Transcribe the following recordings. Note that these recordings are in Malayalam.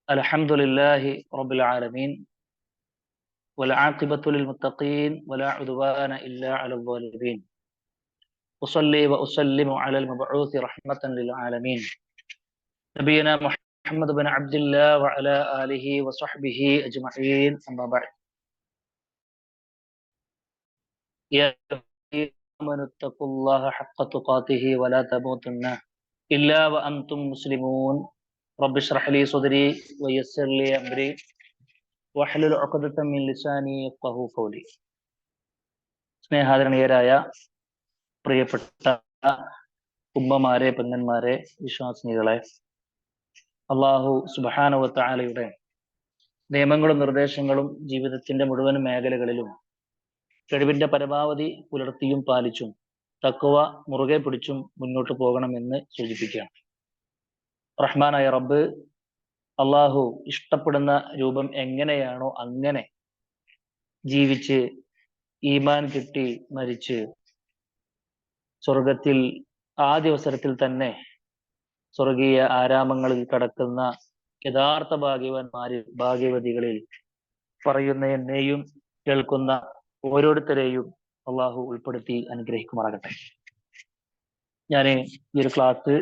الحمد لله رب العالمين والعاقبة للمتقين ولا عدوان إلا على الظالمين. أصلي وأسلم على المبعوث رحمة للعالمين نبينا محمد بن عبد الله وعلى آله وصحبه أجمعين. أما بعد، يا أيها آمنوا اتقوا الله حق تقاته ولا تموتن إلا وأنتم مسلمون. رب اشرح لي صدري ويسر لي أمري واحلل عقدة من لساني يفقهوا قولي. സ്നേഹാദരണീയരായ പ്രിയപ്പെട്ട ഉമ്മമാരെ, പെങ്ങന്മാരെ, വിശ്വാസിനികളെ, അള്ളാഹു സുബ്ഹാനഹു വ തആലയുടെ നിയമങ്ങളും നിർദ്ദേശങ്ങളും ജീവിതത്തിന്റെ മുഴുവൻ മേഖലകളിലും കഴിവിന്റെ പരമാവധി പുലർത്തിയും പാലിച്ചും തഖ്വ മുറുകെ പിടിച്ചും മുന്നോട്ട് പോകണമെന്ന് സൂചിപ്പിക്കുകയാണ്. റഹ്മാനായ റബ്ബ് അള്ളാഹു ഇഷ്ടപ്പെടുന്ന രൂപം എങ്ങനെയാണോ അങ്ങനെ ജീവിച്ച് ഈമാൻ കിട്ടി മരിച്ച് സ്വർഗത്തിൽ ആദ്യ തന്നെ സ്വർഗീയ ആരാമങ്ങളിൽ കടക്കുന്ന യഥാർത്ഥ ഭാഗ്യവതികളിൽ പറയുന്ന എന്നെയും കേൾക്കുന്ന ഓരോരുത്തരെയും അള്ളാഹു ഉൾപ്പെടുത്തി അനുഗ്രഹിക്കുമാറാകട്ടെ. ഞാൻ ഈ ഒരു ക്ലാസ്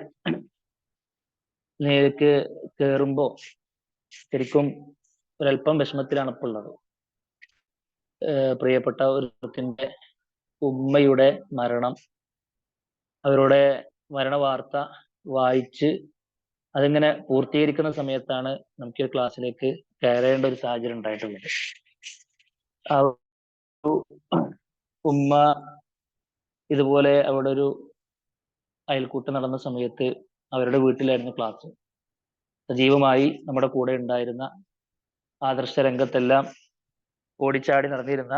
നേരിക്ക് കയറുമ്പോ ശരിക്കും ഒരല്പം വിഷമത്തിലാണ് ഇപ്പോൾ ഉള്ളത്. പ്രിയപ്പെട്ട ഒരു സുഹൃത്തിന്റെ ഉമ്മയുടെ മരണം, അവരുടെ മരണവാർത്ത വായിച്ച് അതിങ്ങനെ പൂർത്തീകരിക്കുന്ന സമയത്താണ് നമുക്ക് ഈ ക്ലാസ്സിലേക്ക് കയറേണ്ട ഒരു സാഹചര്യം ഉണ്ടായിട്ടുള്ളത്. ആ ഉമ്മ ഇതുപോലെ അവിടെ ഒരു അയൽക്കൂട്ടം നടന്ന സമയത്ത് അവരുടെ വീട്ടിലായിരുന്നു ക്ലാസ്. സജീവമായി നമ്മുടെ കൂടെ ഉണ്ടായിരുന്ന ആദർശ രംഗത്തെല്ലാം ഓടിച്ചാടി നടന്നിരുന്ന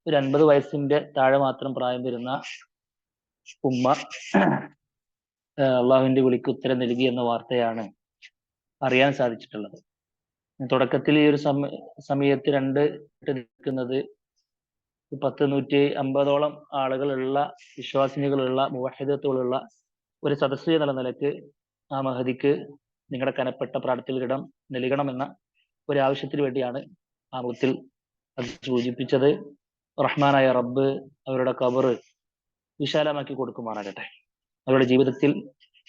ഒരു 50 വയസ്സിന്റെ താഴെ മാത്രം പ്രായം വരുന്ന ഉമ്മ അള്ളാഹുവിന്റെ വിളിക്ക് ഉത്തരം നൽകി എന്ന വാർത്തയാണ് അറിയാൻ സാധിച്ചിട്ടുള്ളത്. തുടക്കത്തിൽ ഈ ഒരു സമയത്ത് നിൽക്കുന്നത് 150-150ഓളം ആളുകളുള്ള, വിശ്വാസിനികളുള്ള, മുവഹിദത്തുകളുള്ള ഒരു സദസ്സ് എന്നുള്ള നിലക്ക് ആ മഹദിക്ക് നിങ്ങളുടെ കനപ്പെട്ട പ്രാർത്ഥനയിൽ ഇടം നൽകണമെന്ന ഒരു ആവശ്യത്തിന് വേണ്ടിയാണ് ആ മുത്തിൽ അത് സൂചിപ്പിച്ചത്. റഹ്മാനായ റബ്ബ് അവരുടെ ഖബറ് വിശാലമാക്കി കൊടുക്കുമാറാകട്ടെ. അവരുടെ ജീവിതത്തിൽ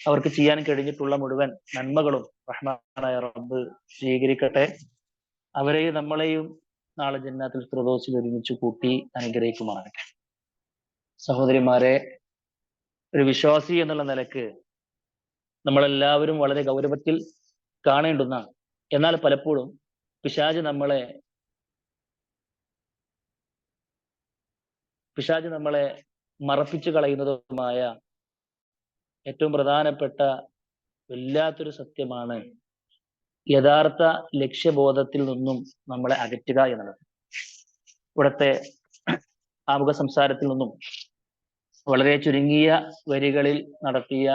അവർക്ക് ചെയ്യാൻ കഴിഞ്ഞിട്ടുള്ള മുഴുവൻ നന്മകളും റഹ്മാനായ റബ്ബ് സ്വീകരിക്കട്ടെ. അവരെയും നമ്മളെയും നാളെ ജന്നാത്തുൽ ഫിർദൗസിൽ ഒരുമിച്ച് കൂട്ടി അനുഗ്രഹിക്കുമാറാകട്ടെ. സഹോദരിമാരെ, ഒരു വിശ്വാസി എന്നുള്ള നിലക്ക് നമ്മളെല്ലാവരും വളരെ ഗൗരവത്തിൽ കാണേണ്ടുന്ന, എന്നാൽ പലപ്പോഴും പിശാച് നമ്മളെ മറപ്പിച്ചു കളയുന്നതുമായ ഏറ്റവും പ്രധാനപ്പെട്ട വല്ലാത്തൊരു സത്യമാണ് യഥാർത്ഥ ലക്ഷ്യബോധത്തിൽ നിന്നും നമ്മളെ അകറ്റുക എന്നുള്ളത്. ഇവിടുത്തെ ആമുഖ സംസാരത്തിൽ നിന്നും വളരെ ചുരുങ്ങിയ വരികളിൽ നടത്തിയ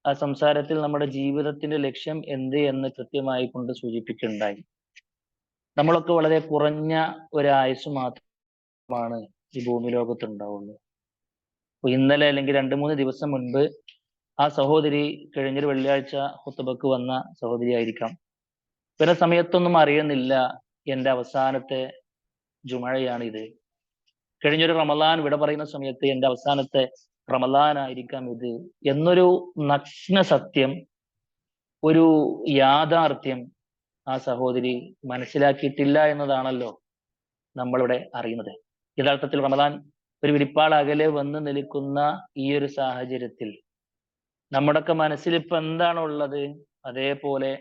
ആ സംസാരത്തിൽ നമ്മുടെ ജീവിതത്തിന്റെ ലക്ഷ്യം എന്ത് എന്ന് കൃത്യമായി കൊണ്ട് സൂചിപ്പിക്കുകയുണ്ടായി. നമ്മളൊക്കെ വളരെ കുറഞ്ഞ ഒരായുസ് മാത്രമാണ് ഈ ഭൂമി ലോകത്തുണ്ടാവുള്ളൂ. ഇന്നലെ അല്ലെങ്കിൽ 2-3 ദിവസം മുൻപ് ആ സഹോദരി കഴിഞ്ഞൊരു വെള്ളിയാഴ്ച ഖുത്ബക്ക് വന്ന സഹോദരി ആയിരിക്കാം. പിന്നെ സമയത്തൊന്നും അറിയുന്നില്ല എൻ്റെ അവസാനത്തെ ജുമഴയാണിത്, കഴിഞ്ഞൊരു റമദാൻ വിട പറയുന്ന സമയത്ത് എൻ്റെ അവസാനത്തെ റമദാൻ ആയിരിക്കാം ഇത് എന്നൊരു നഗ്ന സത്യം, ഒരു യാഥാർത്ഥ്യം ആ സഹോദരി മനസ്സിലാക്കിയിട്ടില്ല എന്നതാണല്ലോ നമ്മളിവിടെ അറിയുന്നത്. യഥാർത്ഥത്തിൽ റമദാൻ ഒരു വിരിപ്പാൾ അകലെ വന്ന് നിൽക്കുന്ന ഈ ഒരു സാഹചര്യത്തിൽ നമ്മുടെയൊക്കെ മനസ്സിൽ ഇപ്പൊ എന്താണുള്ളത്, അതേപോലെ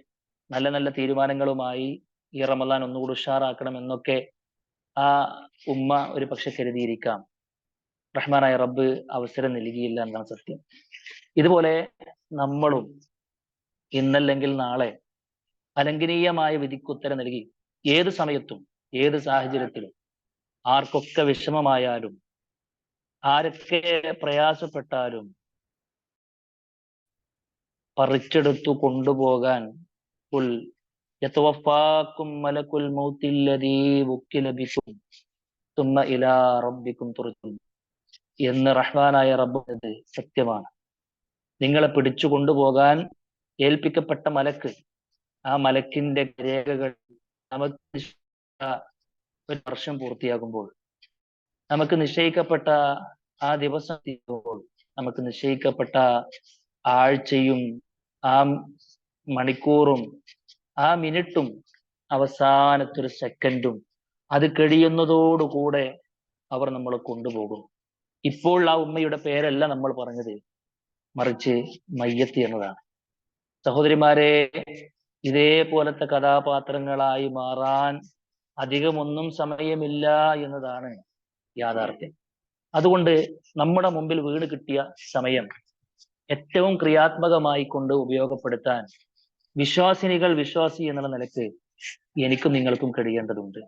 നല്ല നല്ല തീരുമാനങ്ങളുമായി ഈ റമദാൻ ഒന്നുകൂടി ഉഷാറാക്കണം എന്നൊക്കെ ആ ഉമ്മ ഒരു പക്ഷെ കരുതിയിരിക്കാം. റഹ്മാനായ റബ്ബ് അവസരം നൽകിയില്ല എന്നാണ് സത്യം. ഇതുപോലെ നമ്മളും ഇന്നല്ലെങ്കിൽ നാളെ അലംഘനീയമായ വിധിക്കുത്തരം നൽകി ഏത് സമയത്തും ഏത് സാഹചര്യത്തിലും ആർക്കൊക്കെ വിഷമമായാലും ആരൊക്കെ പ്രയാസപ്പെട്ടാലും പറിച്ചെടുത്തു കൊണ്ടുപോകാൻ യതവഫാക്കും മലക്കുൽ മൗത്തില്ലദീ വുക്കില ബിക്കും തുമ്മ ഇലാ റബ്ബിക്കും തുർജഊൻ എന്ന് റഹ്മാനായ റബ്ബ് സത്യമാണ്. നിങ്ങളെ പിടിച്ചു കൊണ്ടുപോകാൻ ഏൽപ്പിക്കപ്പെട്ട മലക്ക് ആ മലക്കിന്റെ രേഖകൾ നമുക്ക് ഒരു വർഷം പൂർത്തിയാകുമ്പോൾ, നമുക്ക് നിശ്ചയിക്കപ്പെട്ട ആ ദിവസം തീരുമ്പോൾ, നമുക്ക് നിശ്ചയിക്കപ്പെട്ട ആഴ്ചയും ആ മണിക്കൂറും ആ മിനിറ്റും അവസാനത്തെ ഒരു സെക്കൻഡും അത് കഴിയുന്നതോടുകൂടെ അവർ നമ്മളെ കൊണ്ടുപോകും. ഇപ്പോൾ ആ ഉമ്മയുടെ പേരല്ല നമ്മൾ പറഞ്ഞത്, മറിച്ച് മയ്യത്ത് എന്നതാണ്. സഹോദരിമാരെ, ഇതേപോലത്തെ കഥാപാത്രങ്ങളായി മാറാൻ അധികമൊന്നും സമയമില്ല എന്നതാണ് യാഥാർത്ഥ്യം. അതുകൊണ്ട് നമ്മുടെ മുമ്പിൽ വീണ് കിട്ടിയ സമയം ഏറ്റവും ക്രിയാത്മകമായി കൊണ്ട് ഉപയോഗപ്പെടുത്താൻ വിശ്വാസിനികൾ, വിശ്വാസി എന്നുള്ള നിലയ്ക്ക് എനിക്കും നിങ്ങൾക്കും കഴിയേണ്ടതുണ്ട്.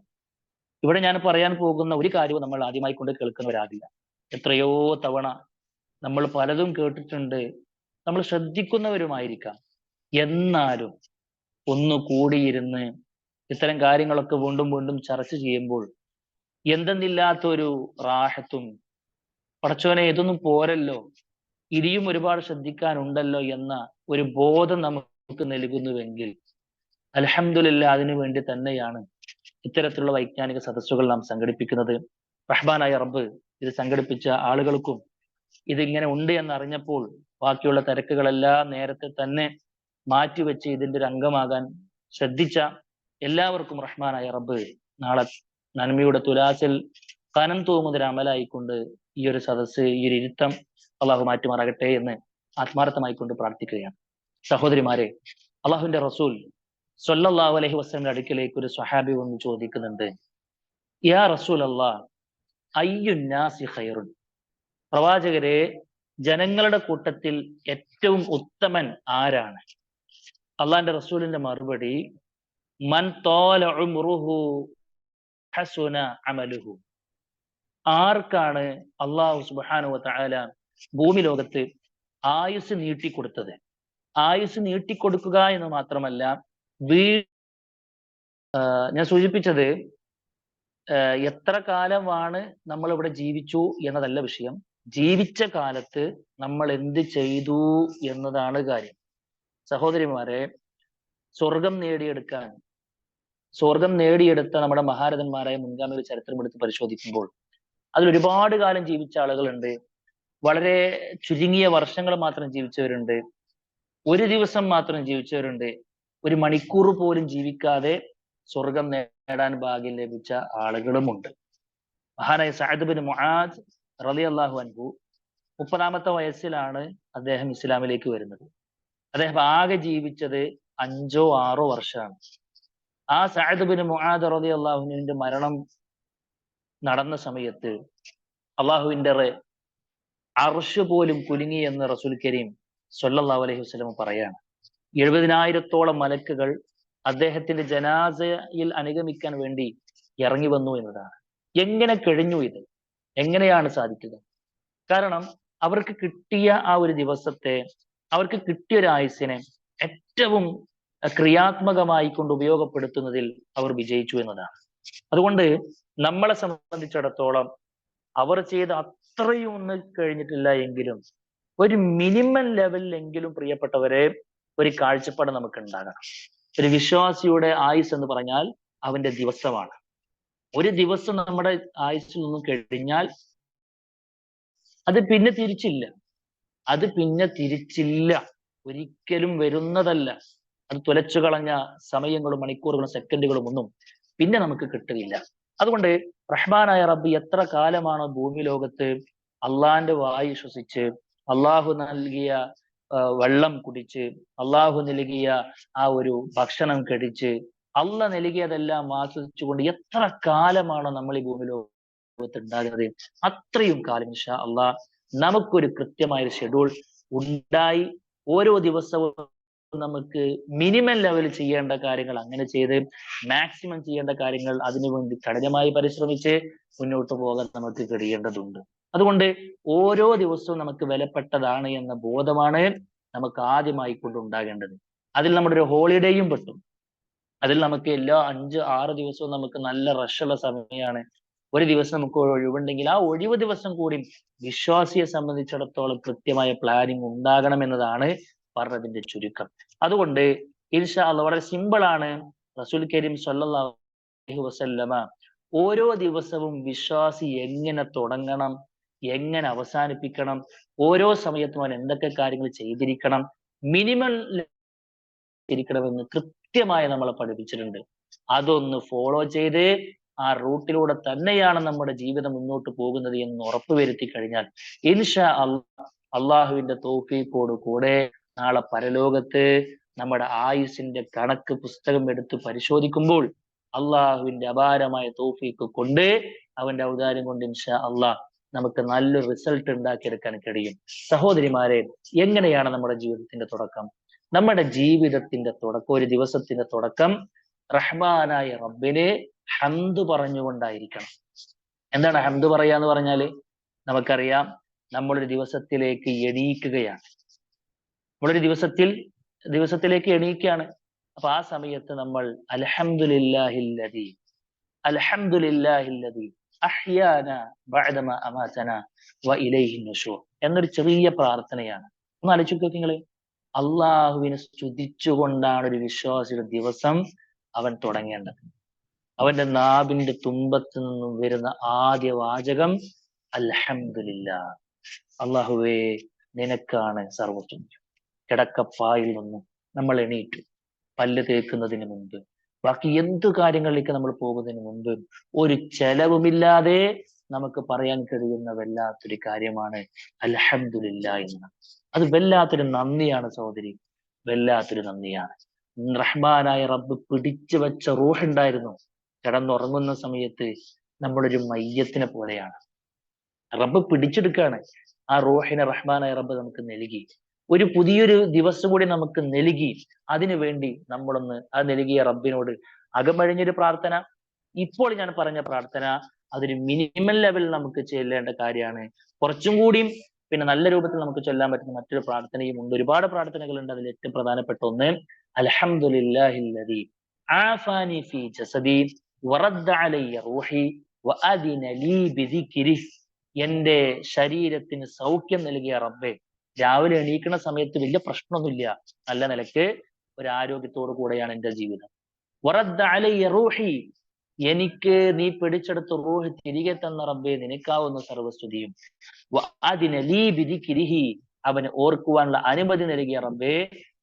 ഇവിടെ ഞാൻ പറയാൻ പോകുന്ന ഒരു കാര്യവും നമ്മൾ ആദ്യമായി കൊണ്ട് കേൾക്കുന്നവരാകില്ല. എത്രയോ തവണ നമ്മൾ പലതും കേട്ടിട്ടുണ്ട്, നമ്മൾ ശ്രദ്ധിക്കുന്നവരുമായിരിക്കാം. എന്നാലും ഒന്ന് കൂടിയിരുന്ന് ഇത്തരം കാര്യങ്ങളൊക്കെ വീണ്ടും വീണ്ടും ചർച്ച ചെയ്യുമ്പോൾ എന്തെന്നില്ലാത്തൊരു റാഹത്തും, പടച്ചോനെ ഇതൊന്നും പോരല്ലോ, ഇനിയും ഒരുപാട് ശ്രദ്ധിക്കാനുണ്ടല്ലോ എന്ന ഒരു ബോധം നമുക്ക് നൽകുന്നുവെങ്കിൽ അൽഹംദുലില്ലാ, അതിനു വേണ്ടി തന്നെയാണ് ഇത്തരത്തിലുള്ള വൈജ്ഞാനിക സദസ്സുകൾ നാം സംഘടിപ്പിക്കുന്നത്. റഹ്മാനായ റബ്ബ് ഇത് സംഘടിപ്പിച്ച ആളുകൾക്കും ഇതിങ്ങനെ ഉണ്ട് എന്നറിഞ്ഞപ്പോൾ ബാക്കിയുള്ള തിരക്കുകളെല്ലാം നേരത്തെ തന്നെ മാറ്റിവെച്ച് ഇതിന്റെ ഒരു അംഗമാകാൻ ശ്രദ്ധിച്ച എല്ലാവർക്കും റഹ്മാനായ റബ്ബ് നാളെ നന്മയുടെ തുലാസിൽ കനം തൂങ്ങുന്നൊരു അമലായിക്കൊണ്ട് ഈ ഒരു സദസ്സ്, ഈ ഒരു ഇരുത്തം അള്ളാഹു മാറ്റുമാറാകട്ടെ എന്ന് ആത്മാർത്ഥമായിക്കൊണ്ട് പ്രാർത്ഥിക്കുകയാണ്. സഹോദരിമാരെ, അള്ളാഹുവിന്റെ റസൂൽ സ്വല്ലല്ലാഹു അലൈഹി വസല്ലമയുടെ അടുക്കിലേക്ക് ഒരു സ്വഹാബി വന്ന് ചോദിക്കുന്നുണ്ട്, യാ റസൂൽ അല്ലാഹ്, അയ്യുന്നാസി ഖൈറുൻ, പ്രവാചകരെ, ജനങ്ങളുടെ കൂട്ടത്തിൽ ഏറ്റവും ഉത്തമൻ ആരാണ്? അള്ളാഹിന്റെ റസൂലിന്റെ മറുപടി, മൻ തോല ഉംറുഹു ഹസുന അമലുഹു. ആർക്കാണ് അള്ളാഹു സുബ്ഹാനഹു വ തആല ഭൂമി ലോകത്ത് ആയുസ് നീട്ടിക്കൊടുത്തത്? ആയുസ് നീട്ടിക്കൊടുക്കുക എന്ന് മാത്രമല്ല, ഞാൻ സൂചിപ്പിച്ചത് എത്ര കാലമാണ് നമ്മൾ ഇവിടെ ജീവിച്ചു എന്നതല്ല വിഷയം, ജീവിച്ച കാലത്ത് നമ്മൾ എന്ത് ചെയ്തു എന്നതാണ് കാര്യം. സഹോദരിമാരെ, സ്വർഗം നേടിയെടുക്കാൻ, സ്വർഗം നേടിയെടുത്ത നമ്മുടെ മഹാരഥന്മാരായ മുൻഗാമികൾ ചരിത്രം എടുത്ത് പരിശോധിക്കുമ്പോൾ അതിൽ ഒരുപാട് കാലം ജീവിച്ച ആളുകളുണ്ട്, വളരെ ചുരുങ്ങിയ വർഷങ്ങൾ മാത്രം ജീവിച്ചവരുണ്ട്, ഒരു ദിവസം മാത്രം ജീവിച്ചവരുണ്ട്, ഒരു മണിക്കൂർ പോലും ജീവിക്കാതെ സ്വർഗം നേടാൻ ഭാഗ്യം ലഭിച്ച ആളുകളുമുണ്ട്. മഹാനായ സഅദ് ബിൻ മുആദ് റളിയല്ലാഹു അൻഹു 30-ാമത്തെ വയസ്സിലാണ് അദ്ദേഹം ഇസ്ലാമിലേക്ക് വരുന്നത്. അദ്ദേഹം ആകെ ജീവിച്ചത് 5-6 വർഷമാണ്. ആ സഅദ് ബിൻ മുആദ് റളിയല്ലാഹു അൻഹുവിന്റെ മരണം നടന്ന സമയത്ത് അള്ളാഹുവിന്റെ അർശ് പോലും കുലുങ്ങി എന്ന് റസൂൽ കരീം സ്വല്ലല്ലാഹു അലൈഹി വസല്ലം പറയാണ്. 70,000-ത്തോളം മലക്കുകൾ അദ്ദേഹത്തിന്റെ ജനാസയിൽ അനുഗമിക്കാൻ വേണ്ടി ഇറങ്ങി വന്നു എന്നതാണ്. എങ്ങനെ കഴിഞ്ഞു ഇത്? എങ്ങനെയാണ് സാധിക്കുക? കാരണം അവർക്ക് കിട്ടിയ ആ ഒരു ദിവസത്തെ, അവർക്ക് കിട്ടിയ ഒരു ആയുസ്സിനെ ഏറ്റവും ക്രിയാത്മകമായി കൊണ്ട് ഉപയോഗപ്പെടുത്തുന്നതിൽ അവർ വിജയിച്ചു എന്നതാണ്. അതുകൊണ്ട് നമ്മളെ സംബന്ധിച്ചിടത്തോളം അവർ ചെയ്ത അത്രയും ഒന്നും കഴിഞ്ഞിട്ടില്ല എങ്കിലും ഒരു മിനിമം ലെവലിലെങ്കിലും പ്രിയപ്പെട്ടവരെ ഒരു കാഴ്ചപ്പാട് നമുക്ക് ഉണ്ടാകണം. ഒരു വിശ്വാസിയുടെ ആയുസ് എന്ന് പറഞ്ഞാൽ അവന്റെ ദിവസമാണ്. ഒരു ദിവസം നമ്മുടെ ആയുസ്സിൽ നിന്നും കഴിഞ്ഞാൽ അത് പിന്നെ തിരിച്ചില്ല, അത് പിന്നെ തിരിച്ചില്ല, ഒരിക്കലും വരുന്നതല്ല. അത് തുലച്ചു കളഞ്ഞ സമയങ്ങളും മണിക്കൂറുകളും സെക്കൻഡുകളും ഒന്നും പിന്നെ നമുക്ക് കിട്ടുകയില്ല. അതുകൊണ്ട് റഹ്മാനായ റബ്ബ് എത്ര കാലമാണോ ഭൂമി ലോകത്ത് അള്ളാന്റെ വായു ശ്വസിച്ച്, അള്ളാഹു നൽകിയ വെള്ളം കുടിച്ച്, അള്ളാഹു നൽകിയ ആ ഒരു ഭക്ഷണം കഴിച്ച്, അള്ള നൽകിയതെല്ലാം ആസ്വദിച്ചുകൊണ്ട് എത്ര കാലമാണോ നമ്മൾ ഈ ഭൂമി ലോകത്ത് ഉണ്ടാകുന്നത്, അത്രയും കാലം ഇൻഷാ അള്ളാഹ് നമുക്കൊരു കൃത്യമായ ഷെഡ്യൂൾ ഉണ്ടായി ഓരോ ദിവസവും നമുക്ക് മിനിമം ലെവൽ ചെയ്യേണ്ട കാര്യങ്ങൾ അങ്ങനെ ചെയ്ത് മാക്സിമം ചെയ്യേണ്ട കാര്യങ്ങൾ അതിനുവേണ്ടി കഠിനമായി പരിശ്രമിച്ച് മുന്നോട്ട് പോകാൻ നമുക്ക് കഴിയേണ്ടതുണ്ട്. അതുകൊണ്ട് ഓരോ ദിവസവും നമുക്ക് വിലപ്പെട്ടതാണ് എന്ന ബോധമാണ് നമുക്ക് ആദ്യമായി കൊണ്ടുണ്ടാകേണ്ടത്. അതിൽ നമ്മുടെ ഒരു ഹോളിഡേയും പെട്ടു. അതിൽ നമുക്ക് എല്ലാ 5-6 ദിവസവും നമുക്ക് നല്ല റഷുള്ള സമയമാണ്. ഒരു ദിവസം നമുക്ക് ഒഴിവുണ്ടെങ്കിൽ ആ ഒഴിവ് ദിവസം കൂടി വിശ്വാസിയെ സംബന്ധിച്ചിടത്തോളം കൃത്യമായ പ്ലാനിങ് ഉണ്ടാകണം എന്നതാണ് പറഞ്ഞതിന്റെ ചുരുക്കം. അതുകൊണ്ട് ഇൻഷാ അല്ലാഹ് വളരെ സിമ്പിൾ ആണ്. റസൂൽ കരീം സ്വല്ലല്ലാഹു അലൈഹി വസല്ലമ ഓരോ ദിവസവും വിശ്വാസി എങ്ങനെ തുടങ്ങണം, എങ്ങനെ അവസാനിപ്പിക്കണം, ഓരോ സമയത്തും അവൻ എന്തൊക്കെ കാര്യങ്ങൾ ചെയ്തിരിക്കണം, മിനിമം ഇരിക്കണമെന്ന് കൃത്യമായി നമ്മളെ പഠിപ്പിച്ചിട്ടുണ്ട്. അതൊന്ന് ഫോളോ ചെയ്ത് ആ റൂട്ടിലൂടെ തന്നെയാണ് നമ്മുടെ ജീവിതം മുന്നോട്ട് പോകുന്നത് എന്ന് ഉറപ്പുവരുത്തി കഴിഞ്ഞാൽ ഇൻഷാ അള്ളാഹുവിന്റെ തൗഫീഖോട് കൂടെ നാളെ പരലോകത്ത് നമ്മുടെ ആയുസിന്റെ കണക്ക് പുസ്തകം എടുത്ത് പരിശോധിക്കുമ്പോൾ അള്ളാഹുവിന്റെ അപാരമായ തൗഫീഖ് കൊണ്ട് അവന്റെ ഔദാര്യം കൊണ്ട് ഇൻഷാ അള്ളാഹ് നമുക്ക് നല്ലൊരു റിസൾട്ട് ഉണ്ടാക്കിയെടുക്കാൻ കഴിയും. സഹോദരിമാരെ, എങ്ങനെയാണ് നമ്മുടെ ജീവിതത്തിന്റെ തുടക്കം? നമ്മുടെ ജീവിതത്തിന്റെ തുടക്കം, ഒരു ദിവസത്തിന്റെ തുടക്കം റഹ്മാനായ റബ്ബിന് ഹംദ് പറഞ്ഞുകൊണ്ടായിരിക്കണം. എന്താണ് ഹംദ് പറയാന്ന് പറഞ്ഞാല്? നമുക്കറിയാം, നമ്മളൊരു ദിവസത്തിലേക്ക് എണീക്കുകയാണ്. നമ്മളൊരു ദിവസത്തിലേക്ക് എണീക്കുകയാണ്. അപ്പൊ ആ സമയത്ത് നമ്മൾ അൽഹംദുലില്ലാഹില്ലദീ അഹ്യാന ബഅദമ അമാതന വ ഇലൈഹി നുശൂർ എന്നൊരു ചെറിയ പ്രാർത്ഥനയാണ്. ഒന്ന് ആലോചിച്ച് നോക്ക് നിങ്ങള്. അള്ളാഹുവിനെ സ്തുതിച്ചുകൊണ്ടാണ് ഒരു വിശ്വാസിയുടെ ദിവസം അവൻ തുടങ്ങേണ്ടത്. അവന്റെ നാവിന്റെ തുമ്പത്ത് നിന്നും വരുന്ന ആദ്യ വാചകം അൽഹംദുലില്ലാ. അള്ളാഹുവേ, നിനക്കാണ് സർവ്വസ്തുതി. കിടക്കപ്പായിൽ നിന്നും നമ്മൾ എണീറ്റു, പല്ല് തേക്കുന്നതിന് മുൻപ്, ബാക്കി എന്തു കാര്യങ്ങളിലേക്ക് നമ്മൾ പോകുന്നതിന് മുൻപ് ഒരു ചെലവുമില്ലാതെ നമുക്ക് പറയാൻ കഴിയുന്ന വല്ലാത്തൊരു കാര്യമാണ് അൽഹംദുലില്ലാ എന്ന്. അത് വല്ലാത്തൊരു നന്ദിയാണ് സഹോദരി, വല്ലാത്തൊരു നന്ദിയാണ്. റഹ്മാനായ റബ്ബ് പിടിച്ചു വെച്ച റൂഹ് ഉണ്ടായിരുന്നു. കിടന്നുറങ്ങുന്ന സമയത്ത് നമ്മളൊരു മയ്യത്തിനെ പോലെയാണ്. റബ്ബ് പിടിച്ചെടുക്കുകയാണ്. ആ റൂഹിനെ റഹ്മാനായ റബ്ബ് നമുക്ക് നൽകി. ഒരു പുതിയൊരു ദിവസം കൂടി നമുക്ക് നൽകി. അതിനു വേണ്ടി നമ്മളൊന്ന് ആ നൽകിയ റബ്ബിനോട് അകമഴിഞ്ഞൊരു പ്രാർത്ഥന. ഇപ്പോൾ ഞാൻ പറഞ്ഞ പ്രാർത്ഥന അതൊരു മിനിമം ലെവലിൽ നമുക്ക് ചെല്ലേണ്ട കാര്യമാണ്. കുറച്ചും കൂടിയും പിന്നെ നല്ല രൂപത്തിൽ നമുക്ക് ചൊല്ലാൻ പറ്റുന്ന മറ്റൊരു പ്രാർത്ഥനയും ഉണ്ട്. ഒരുപാട് പ്രാർത്ഥനകളുണ്ട്. അതിൽ ഏറ്റവും പ്രധാനപ്പെട്ട ഒന്ന് അൽഹംദുലില്ലാഹില്ലദീ ആഫാനി ഫീ ജസദി വറദ്ദ അലയ്യ റൂഹി വഅദിന ലീ ബിദിക്രിഹി. എന്റെ ശരീരത്തിന് സൗഖ്യം നൽകിയ റബ്ബേ, രാവിലെ എണീക്കുന്ന സമയത്ത് വലിയ പ്രശ്നമൊന്നുമില്ല, നല്ല നിലക്ക് ഒരു ആരോഗ്യത്തോടു കൂടെയാണ് എന്റെ ജീവിതം. വറദ്ദ അലയ്യ റൂഹി, എനിക്ക് നീ പിടിച്ചെടുത്ത റൂഹ് തിരികെ തന്ന റബ്ബേ, നിനക്കാവുന്ന സർവസ്തുതിയും. വഅദിന ലീ ബിദിക്രിഹി, അവന് ഓർക്കുവാനുള്ള അനുമതി നൽകിയ റബ്ബേ,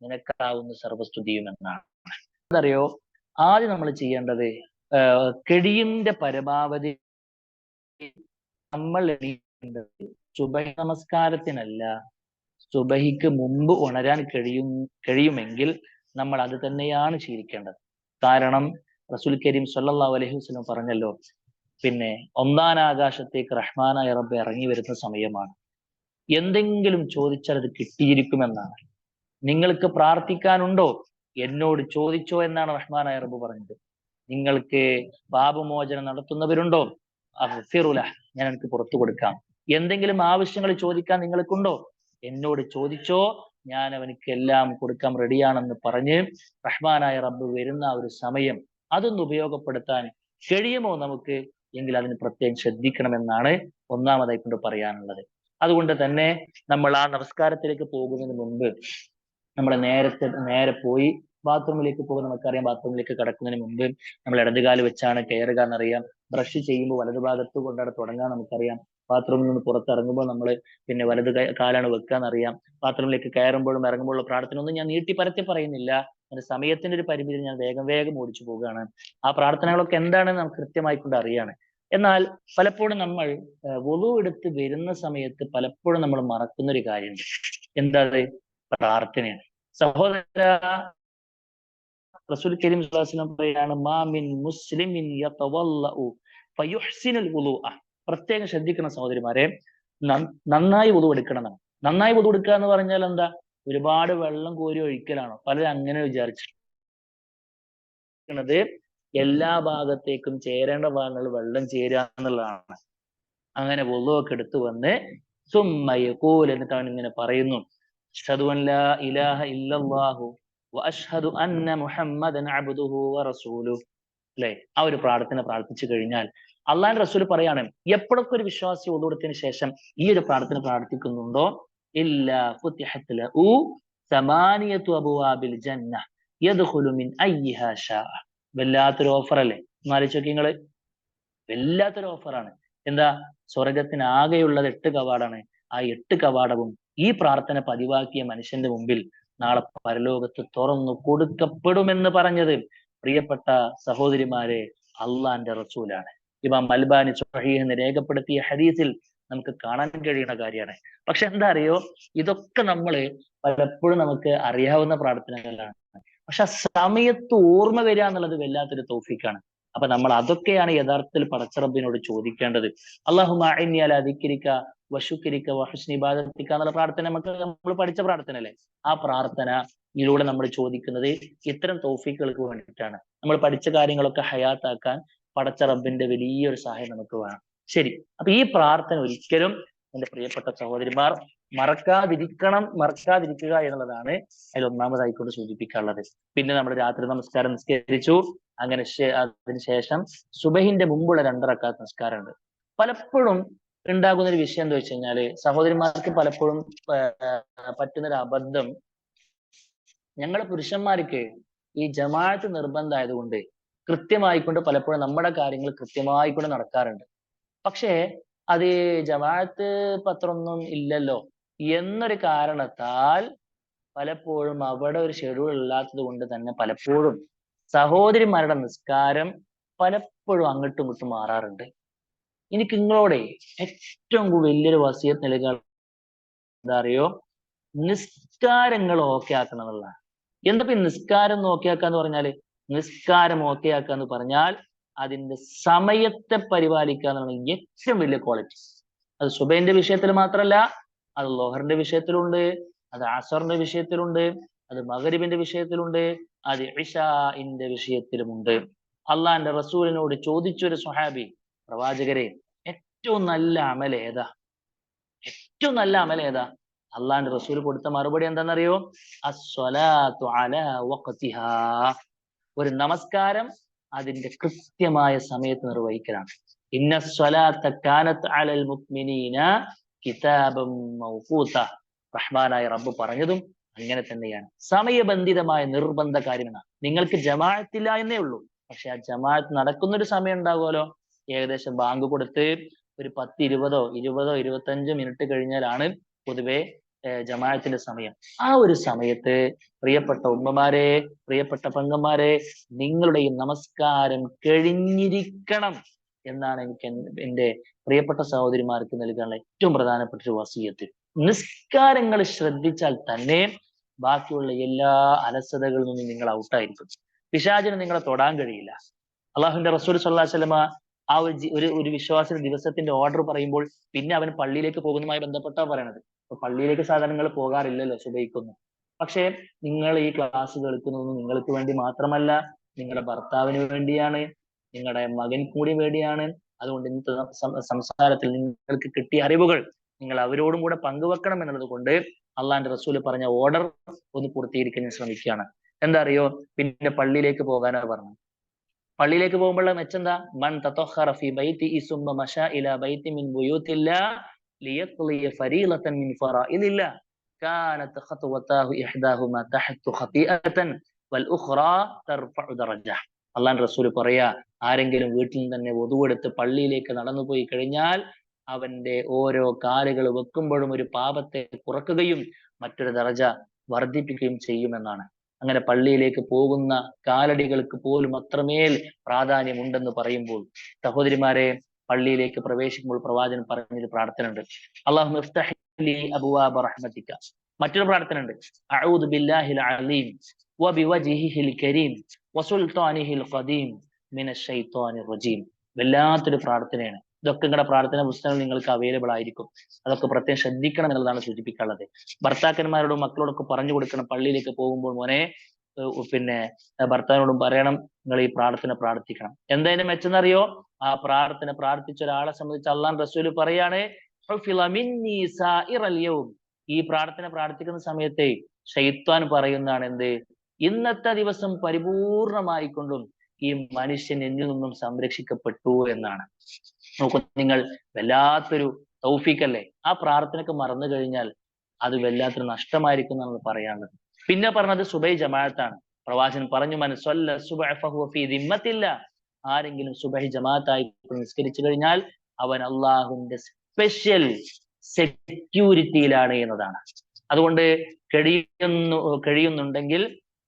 നിനക്കാവുന്ന സർവസ്തുതിയും എന്നാണ്. അതറിയോ, ആദ്യം നമ്മൾ ചെയ്യേണ്ടത് കെടിയുടെ പരമാവധി നമ്മൾ എണീക്കേണ്ടത് സുബഹി നമസ്കാരത്തിനല്ല, സുബഹിക്ക് മുമ്പ് ഉണരാൻ കഴിയുമെങ്കിൽ നമ്മൾ അത് തന്നെയാണ് ശീലിക്കേണ്ടത്. കാരണം റസൂൽ കരീം സ്വല്ലല്ലാഹു അലൈഹി വസല്ലം പറഞ്ഞല്ലോ, പിന്നെ ഒന്നാം ആകാശത്തേക്ക് റഹ്മാനായ റബ്ബ് ഇറങ്ങി വരുന്ന സമയമാണ്. എന്തെങ്കിലും ചോദിച്ചാൽ അത് കിട്ടിയിരിക്കുമെന്നാണ്. നിങ്ങൾക്ക് പ്രാർത്ഥിക്കാനുണ്ടോ, എന്നോട് ചോദിച്ചോ എന്നാണ് റഹ്മാനായ റബ്ബ് പറഞ്ഞത്. നിങ്ങൾക്ക് പാപമോചനം നടത്തുന്നവരുണ്ടോ, ഞാൻ എനിക്ക് പുറത്തു കൊടുക്കാം. എന്തെങ്കിലും ആവശ്യങ്ങൾ ചോദിക്കാൻ നിങ്ങൾക്കുണ്ടോ, എന്നോട് ചോദിച്ചോ, ഞാൻ അവനക്ക് എല്ലാം കൊടുക്കാൻ റെഡിയാണെന്ന് പറഞ്ഞ് റഹ്മാനായ റബ്ബ് വരുന്ന ഒരു സമയം അതൊന്ന് ഉപയോഗപ്പെടുത്താൻ കഴിയുമോ നമുക്ക്, എങ്കിൽ അതിന് പ്രത്യേകം ശ്രദ്ധിക്കണമെന്നാണ് ഒന്നാമതായി കൊണ്ട് പറയാനുള്ളത്. അതുകൊണ്ട് തന്നെ നമ്മൾ ആ നമസ്കാരത്തിലേക്ക് പോകുന്നതിന് മുൻപ് നമ്മൾ നേരെ പോയി ബാത്റൂമിലേക്ക് പോകും. നമുക്കറിയാം, ബാത്റൂമിലേക്ക് കടക്കുന്നതിന് മുമ്പ് നമ്മൾ ഇടതുകാല് വെച്ചാണ് കയറുക എന്നറിയാം. ബ്രഷ് ചെയ്യുമ്പോൾ വലതുഭാഗത്ത് കൊണ്ടാണ് തുടങ്ങാൻ നമുക്കറിയാം. ബാത്റൂമിൽ നിന്ന് പുറത്തിറങ്ങുമ്പോൾ നമ്മൾ പിന്നെ കാലാണ് വെക്കുക എന്നറിയാം. ബാത്റൂമിലേക്ക് കയറുമ്പോഴും ഇറങ്ങുമ്പോഴുള്ള പ്രാർത്ഥന ഒന്നും ഞാൻ നീട്ടി പരത്തി പറയുന്നില്ല. അതിന്റെ സമയത്തിന്റെ ഒരു പരിമിതി ഞാൻ വേഗം ഓടിച്ചു പോവുകയാണ്. ആ പ്രാർത്ഥനകളൊക്കെ എന്താണെന്ന് നമുക്ക് കൃത്യമായിക്കൊണ്ട് അറിയാണ്. എന്നാൽ പലപ്പോഴും നമ്മൾ വുളു എടുത്ത് വരുന്ന സമയത്ത് പലപ്പോഴും നമ്മൾ മറക്കുന്ന ഒരു കാര്യമുണ്ട്. എന്താ? പ്രാർത്ഥനയാണ്. സഹോദര, റസൂൽ കരീം സ്വല്ലല്ലാഹു അലൈഹി വസല്ലം പറയാണ്, മാ മിൻ മുസ്ലിമിൻ യതവല്ലഉ ഫയുഹ്സിനുൽ വുളുഅ. പ്രത്യേകം ശ്രദ്ധിക്കണം സഹോദരിമാരെ, നന്നായി വുളു എടുക്കണം. നന്നായി വുളു എടുക്കുക എന്ന് പറഞ്ഞാൽ എന്താ? ഒരുപാട് വെള്ളം കോരി ഒഴിക്കലാണോ? പലരും അങ്ങനെ വിചാരിച്ചിരിക്കുന്നത് എല്ലാ ഭാഗത്തേക്കും ചേരേണ്ട ഭാഗങ്ങളിൽ വെള്ളം ചേരുക എന്നുള്ളതാണ്. അങ്ങനെ വുളു ഒക്കെ എടുത്തു വന്ന് സുമ്മ യഖൂൽ, എന്നിട്ടാണ് ഇങ്ങനെ പറയുന്നു, അശ്ഹദു അൻ ലാ ഇലാഹ ഇല്ലല്ലാഹു വഅശ്ഹദു അന്ന മുഹമ്മദൻ അബ്ദുഹു വറസൂലുഹു. അല്ലെ? ആ ഒരു പ്രാർത്ഥന പ്രാർത്ഥിച്ചു കഴിഞ്ഞാൽ അള്ളാഹുവിന്റെ റസൂൽ പറയാണ്, എപ്പോഴൊക്കെ ഒരു വിശ്വാസി വുളുഎടുത്തതിന് ശേഷം ഈ ഒരു പ്രാർത്ഥന പ്രാർത്ഥിക്കുന്നുണ്ടോ, ഇല്ലാ ഫുതിഹത് ലഹു സമാനിയതു അബ്വാബിൽ ജന്ന, യദ്ഖുലു മിൻ അയ്യിഹാ ശാഅ. വല്ലാത്തൊരു ഓഫർ അല്ലേ? ആലോചിച്ച് നിങ്ങള്, വല്ലാത്തൊരു ഓഫറാണ്. എന്താ? സ്വർഗത്തിന് ആകെയുള്ളത് 8 കവാടാണ്. ആ 8 കവാടവും ഈ പ്രാർത്ഥന പതിവാക്കിയ മനുഷ്യന്റെ മുമ്പിൽ നാളെ പരലോകത്ത് തുറന്നു കൊടുക്കപ്പെടുമെന്ന് പറഞ്ഞത് പ്രിയപ്പെട്ട സഹോദരിമാരെ അള്ളാന്റെ റസൂലാണ്. ഇമാം അൽബാനി സ്വഹീഹ് രേഖപ്പെടുത്തിയ ഹദീസിൽ നമുക്ക് കാണാൻ കഴിയുന്ന കാര്യമാണ്. പക്ഷെ എന്താ അറിയോ, ഇതൊക്കെ നമ്മള് പലപ്പോഴും നമുക്ക് അറിയാവുന്ന പ്രാർത്ഥനകളാണ്. പക്ഷെ ആ സമയത്ത് ഓർമ്മ വരിക എന്നുള്ളത് വല്ലാത്തൊരു തൗഫീഖാണ്. അപ്പൊ നമ്മൾ അതൊക്കെയാണ് യഥാർത്ഥത്തിൽ പടച്ചറബിനോട് ചോദിക്കേണ്ടത്. അല്ലാഹുമ്മ അഇന്നി അലാ ദിക്രിക വശുക്രിക വഹുസ്നി ഇബാദതിക എന്നുള്ള പ്രാർത്ഥന നമ്മൾ പഠിച്ച പ്രാർത്ഥന അല്ലേ? ആ പ്രാർത്ഥനയിലൂടെ നമ്മൾ ചോദിക്കുന്നത് ഇത്തരം തൗഫീഖുകൾക്ക് വേണ്ടിയിട്ടാണ്. നമ്മൾ പഠിച്ച കാര്യങ്ങളൊക്കെ ഹയാത്താക്കാൻ പടച്ച റബ്ബിന്റെ വലിയൊരു സഹായം നമുക്ക് വേണം. ശരി, അപ്പൊ ഈ പ്രാർത്ഥന ഒരിക്കലും എന്റെ പ്രിയപ്പെട്ട സഹോദരിമാർ മറക്കാതിരിക്കുക എന്നുള്ളതാണ് അതിൽ ഒന്നാമതായിക്കൊണ്ട് സൂചിപ്പിക്കാനുള്ളത്. പിന്നെ നമ്മൾ രാത്രി നമസ്കാരം നിസ്കരിച്ചു. അങ്ങനെ അതിനുശേഷം സുബഹിന്റെ മുമ്പുള്ള 2 റക്അത്ത് നിസ്കാരമുണ്ട്. പലപ്പോഴും ഉണ്ടാകുന്ന ഒരു വിഷയം എന്താ വെച്ച് കഴിഞ്ഞാല്, സഹോദരിമാർക്ക് പലപ്പോഴും പറ്റുന്നൊരു അബദ്ധം, ഞങ്ങൾ പുരുഷന്മാർക്ക് ഈ ജമാഅത്ത് നിർബന്ധമായതുകൊണ്ട് കൃത്യമായിക്കൊണ്ട് പലപ്പോഴും നമ്മുടെ കാര്യങ്ങൾ കൃത്യമായിക്കൊണ്ട് നടക്കാറുണ്ട്. പക്ഷേ അത് ജമാഅത്ത് പത്രമൊന്നും ഇല്ലല്ലോ എന്നൊരു കാരണത്താൽ പലപ്പോഴും അവിടെ ഒരു ഷെഡ്യൂൾ ഇല്ലാത്തത് കൊണ്ട് തന്നെ പലപ്പോഴും സഹോദരിമാരുടെ നിസ്കാരം പലപ്പോഴും അങ്ങോട്ടും ഇങ്ങോട്ടും മാറാറുണ്ട്. എനിക്ക് നിങ്ങളോടെ ഏറ്റവും വലിയൊരു വസിയത്ത് നൽകുക എന്താ അറിയോ, നിസ്കാരങ്ങൾ ഓക്കെ ആക്കണം എന്നുള്ളതാണ്. എന്താ നിസ്കാരം ഓക്കെ ആക്കാന്ന് പറഞ്ഞാല്, നിസ്കാരം ഓക്കെ ആക്കാന്ന് പറഞ്ഞാൽ അതിന്റെ സമയത്തെ പരിപാലിക്കുക എന്നുള്ള ഏറ്റവും വലിയ ക്വാളിറ്റി. അത് സുബൈന്റെ വിഷയത്തിൽ മാത്രമല്ല, അത് ലോഹറിന്റെ വിഷയത്തിലുണ്ട്, അത് അസറിന്റെ വിഷയത്തിലുണ്ട്, അത് മഗ്‌രിബിന്റെ വിഷയത്തിലുണ്ട്, അത് ഇശാഇന്റെ വിഷയത്തിലുമുണ്ട്. അള്ളാന്റെ റസൂലിനോട് ചോദിച്ചൊരു സ്വഹാബി, പ്രവാചകരെ ഏറ്റവും നല്ല അമൽ ഏതാ? ഏറ്റവും നല്ല അമൽ ഏതാ? അള്ളാന്റെ റസൂൽ കൊടുത്ത മറുപടി എന്താണെന്നറിയോ? അസ്സലാത്തു അലാ വഖ്തിഹാ. ഒരു നമസ്കാരം അതിന്റെ കൃത്യമായ സമയത്ത് നിർവഹിക്കലാണ്. ഇന്ന സ്വലാത്ത കാനത്ത് അലൽ മുഅ്മിനീന കിതാബൻ മൗഖൂത. റഹ്മാനായ റബ്ബ് പറഞ്ഞതും അങ്ങനെ തന്നെയാണ്. സമയബന്ധിതമായ നിർബന്ധ കാര്യമാണ്. നിങ്ങൾക്ക് ജമാഅത്തില്ല എന്നേ ഉള്ളൂ, പക്ഷെ ആ ജമാഅത്ത് നടക്കുന്ന ഒരു സമയം ഉണ്ടാവുമല്ലോ. ഏകദേശം ബാങ്ക് കൊടുത്ത് ഒരു 10, 20, 25 മിനിറ്റ് കഴിഞ്ഞാലാണ് പൊതുവെ ജമാഅത്തിന്റെ സമയം. ആ ഒരു സമയത്ത് പ്രിയപ്പെട്ട ഉമ്മമാരെ, പ്രിയപ്പെട്ട പെങ്ങന്മാരെ, നിങ്ങളുടെ ഈ നമസ്കാരം കഴിഞ്ഞിരിക്കണം എന്നാണ് എനിക്ക് എന്റെ പ്രിയപ്പെട്ട സഹോദരിമാർക്ക് നൽകാനുള്ള ഏറ്റവും പ്രധാനപ്പെട്ട ഒരു വസിയത്ത്. നിസ്കാരങ്ങൾ ശ്രദ്ധിച്ചാൽ തന്നെ ബാക്കിയുള്ള എല്ലാ അലസതകളിൽ നിന്നും നിങ്ങൾ ഔട്ടായിരിക്കും. പിശാചിന് നിങ്ങളെ തൊടാൻ കഴിയില്ല. അള്ളാഹുവിന്റെ റസൂൽ സ്വല്ലല്ലാഹു അലൈഹി വസല്ലമ ആ ഒരു വിശ്വാസിന് ദിവസത്തിന്റെ ഓർഡർ പറയുമ്പോൾ പിന്നെ അവൻ പള്ളിയിലേക്ക് പോകുന്നതുമായി ബന്ധപ്പെട്ടാ പറയണത്. അപ്പൊ പള്ളിയിലേക്ക് സാധാരണ നിങ്ങൾ പോകാറില്ലല്ലോ സുബഹിക്കൊന്നും. പക്ഷേ നിങ്ങൾ ഈ ക്ലാസ് കേൾക്കുന്നതൊന്നും നിങ്ങൾക്ക് വേണ്ടി മാത്രമല്ല, നിങ്ങളുടെ ഭർത്താവിന് വേണ്ടിയാണ്, നിങ്ങളുടെ മകൻ കൂടി വേണ്ടിയാണ്. അതുകൊണ്ട് ഇന്നത്തെ സംസാരത്തിൽ നിങ്ങൾക്ക് കിട്ടിയ അറിവുകൾ നിങ്ങൾ അവരോടും കൂടെ പങ്കുവെക്കണം എന്നുള്ളത് കൊണ്ട് അള്ളാന്റെ റസൂല് പറഞ്ഞ ഓർഡർ ഒന്ന് പൂർത്തീകരിക്കാൻ ഞാൻ ശ്രമിക്കുകയാണ്. എന്താ അറിയോ, പിന്നെ പള്ളിയിലേക്ക് പോകാനാണ് പറഞ്ഞത്. പള്ളിയിലേക്ക് പോകുമ്പോഴുള്ള മെച്ചെന്താ? മൻ തതഖറ ഫീ ബൈതിഹി സുമ്മ മശാ ഇലാ ബൈതി മിൻ ബുയൂത്തില്ലാഹ് ലിയഖ്ളിയ ഫരീളതൻ മിൻ ഫറാഇദില്ലാഹ് കാനത് ഖത്വതാഹു ഇഹ്ദാഹുമാ തഹത്തു ഖതീഅതൻ വൽ ഉഖ്റാ തർഫഉ ദറജഹ്. അല്ലാഹുവിന്റെ റസൂൽ പറയാ, ആരെങ്കിലും വീട്ടിൽ നിന്ന് തന്നെ വുദുവെടുത്ത് പള്ളിയിലേക്ക് നടന്നു പോയി കഴിഞ്ഞാൽ അവന്റെ ഓരോ കാലുകൾ വെക്കുമ്പോഴും ഒരു പാപത്തെ കുറക്കുകയും മറ്റൊരു ദറജ വർദ്ധിപ്പിക്കുകയും ചെയ്യുമെന്നാണ്. അങ്ങനെ പള്ളിയിലേക്ക് പോകുന്ന കാലടികൾക്ക് പോലും അത്രമേൽ പ്രാധാന്യമുണ്ടെന്ന് പറയുമ്പോൾ സഹോദരിമാരെ, പള്ളിയിലേക്ക് പ്രവേശിക്കുമ്പോൾ പ്രവാചകൻ പറഞ്ഞൊരു പ്രാർത്ഥന ഉണ്ട്. അല്ലാഹുമ്മ ഇഫ്തഹ് ലി അബ്വാബ റഹ്മതിക. മറ്റൊരു പ്രാർത്ഥന ഉണ്ട്. അഊദു ബില്ലാഹിൽ അലീം വബിവജ്ഹിഹിൽ കരീം വസുൽത്താനിഹിൽ ഖദീം മിനശ് ശൈത്വാനിർ റജീം. വല്ലാത്തൊരു പ്രാർത്ഥനയാണ്. ഇതൊക്കെ നിങ്ങളുടെ പ്രാർത്ഥന പുസ്തകങ്ങൾ നിങ്ങൾക്ക് അവൈലബിൾ ആയിരിക്കും. അതൊക്കെ പ്രത്യേകം ശ്രദ്ധിക്കണം എന്നുള്ളതാണ് സൂചിപ്പിക്കാനുള്ളത്. ഭർത്താക്കന്മാരോടും മക്കളോടൊക്കെ പറഞ്ഞു കൊടുക്കണം, പള്ളിയിലേക്ക് പോകുമ്പോൾ മോനെ പിന്നെ ഭർത്താവിനോടും പറയണം, നിങ്ങൾ ഈ പ്രാർത്ഥന പ്രാർത്ഥിക്കണം. എന്തായാലും മെച്ചെന്നറിയോ, ആ പ്രാർത്ഥന പ്രാർത്ഥിച്ച ഒരാളെ സംബന്ധിച്ച് അള്ളാഹ് റസൂല് പറയാണ്, ഈ പ്രാർത്ഥന പ്രാർത്ഥിക്കുന്ന സമയത്തെ ശൈത്വാൻ പറയുന്നതാണ് എന്ത്, ഇന്നത്തെ ദിവസം പരിപൂർണമായിക്കൊണ്ടും ഈ മനുഷ്യൻ എന്നിൽ നിന്നും സംരക്ഷിക്കപ്പെട്ടു എന്നാണ്. നോക്കൂ നിങ്ങൾ, വല്ലാത്തൊരു തൗഫീഖല്ലേ. ആ പ്രാർത്ഥനക്ക് മറന്നു കഴിഞ്ഞാൽ അത് വല്ലാത്തൊരു നഷ്ടമായിരിക്കും എന്നാണ് പറയാനുള്ളത്. പിന്നെ പറഞ്ഞത് സുബൈ ജമാഅത്താണ്. പ്രവാചകൻ പറഞ്ഞു, മൻ സ്വല്ല സുബ്ഹ ഫഹുവ ഫീ ദിമ്മത്തില്ലാ, ആരെങ്കിലും സുബഹി ജമാഅത്തായി നിസ്കരിച്ചു കഴിഞ്ഞാൽ അവൻ അള്ളാഹുവിന്റെ സ്പെഷ്യൽ സെക്യൂരിറ്റിയിലാണ് എന്നതാണ്. അതുകൊണ്ട് കഴിയുന്നുണ്ടെങ്കിൽ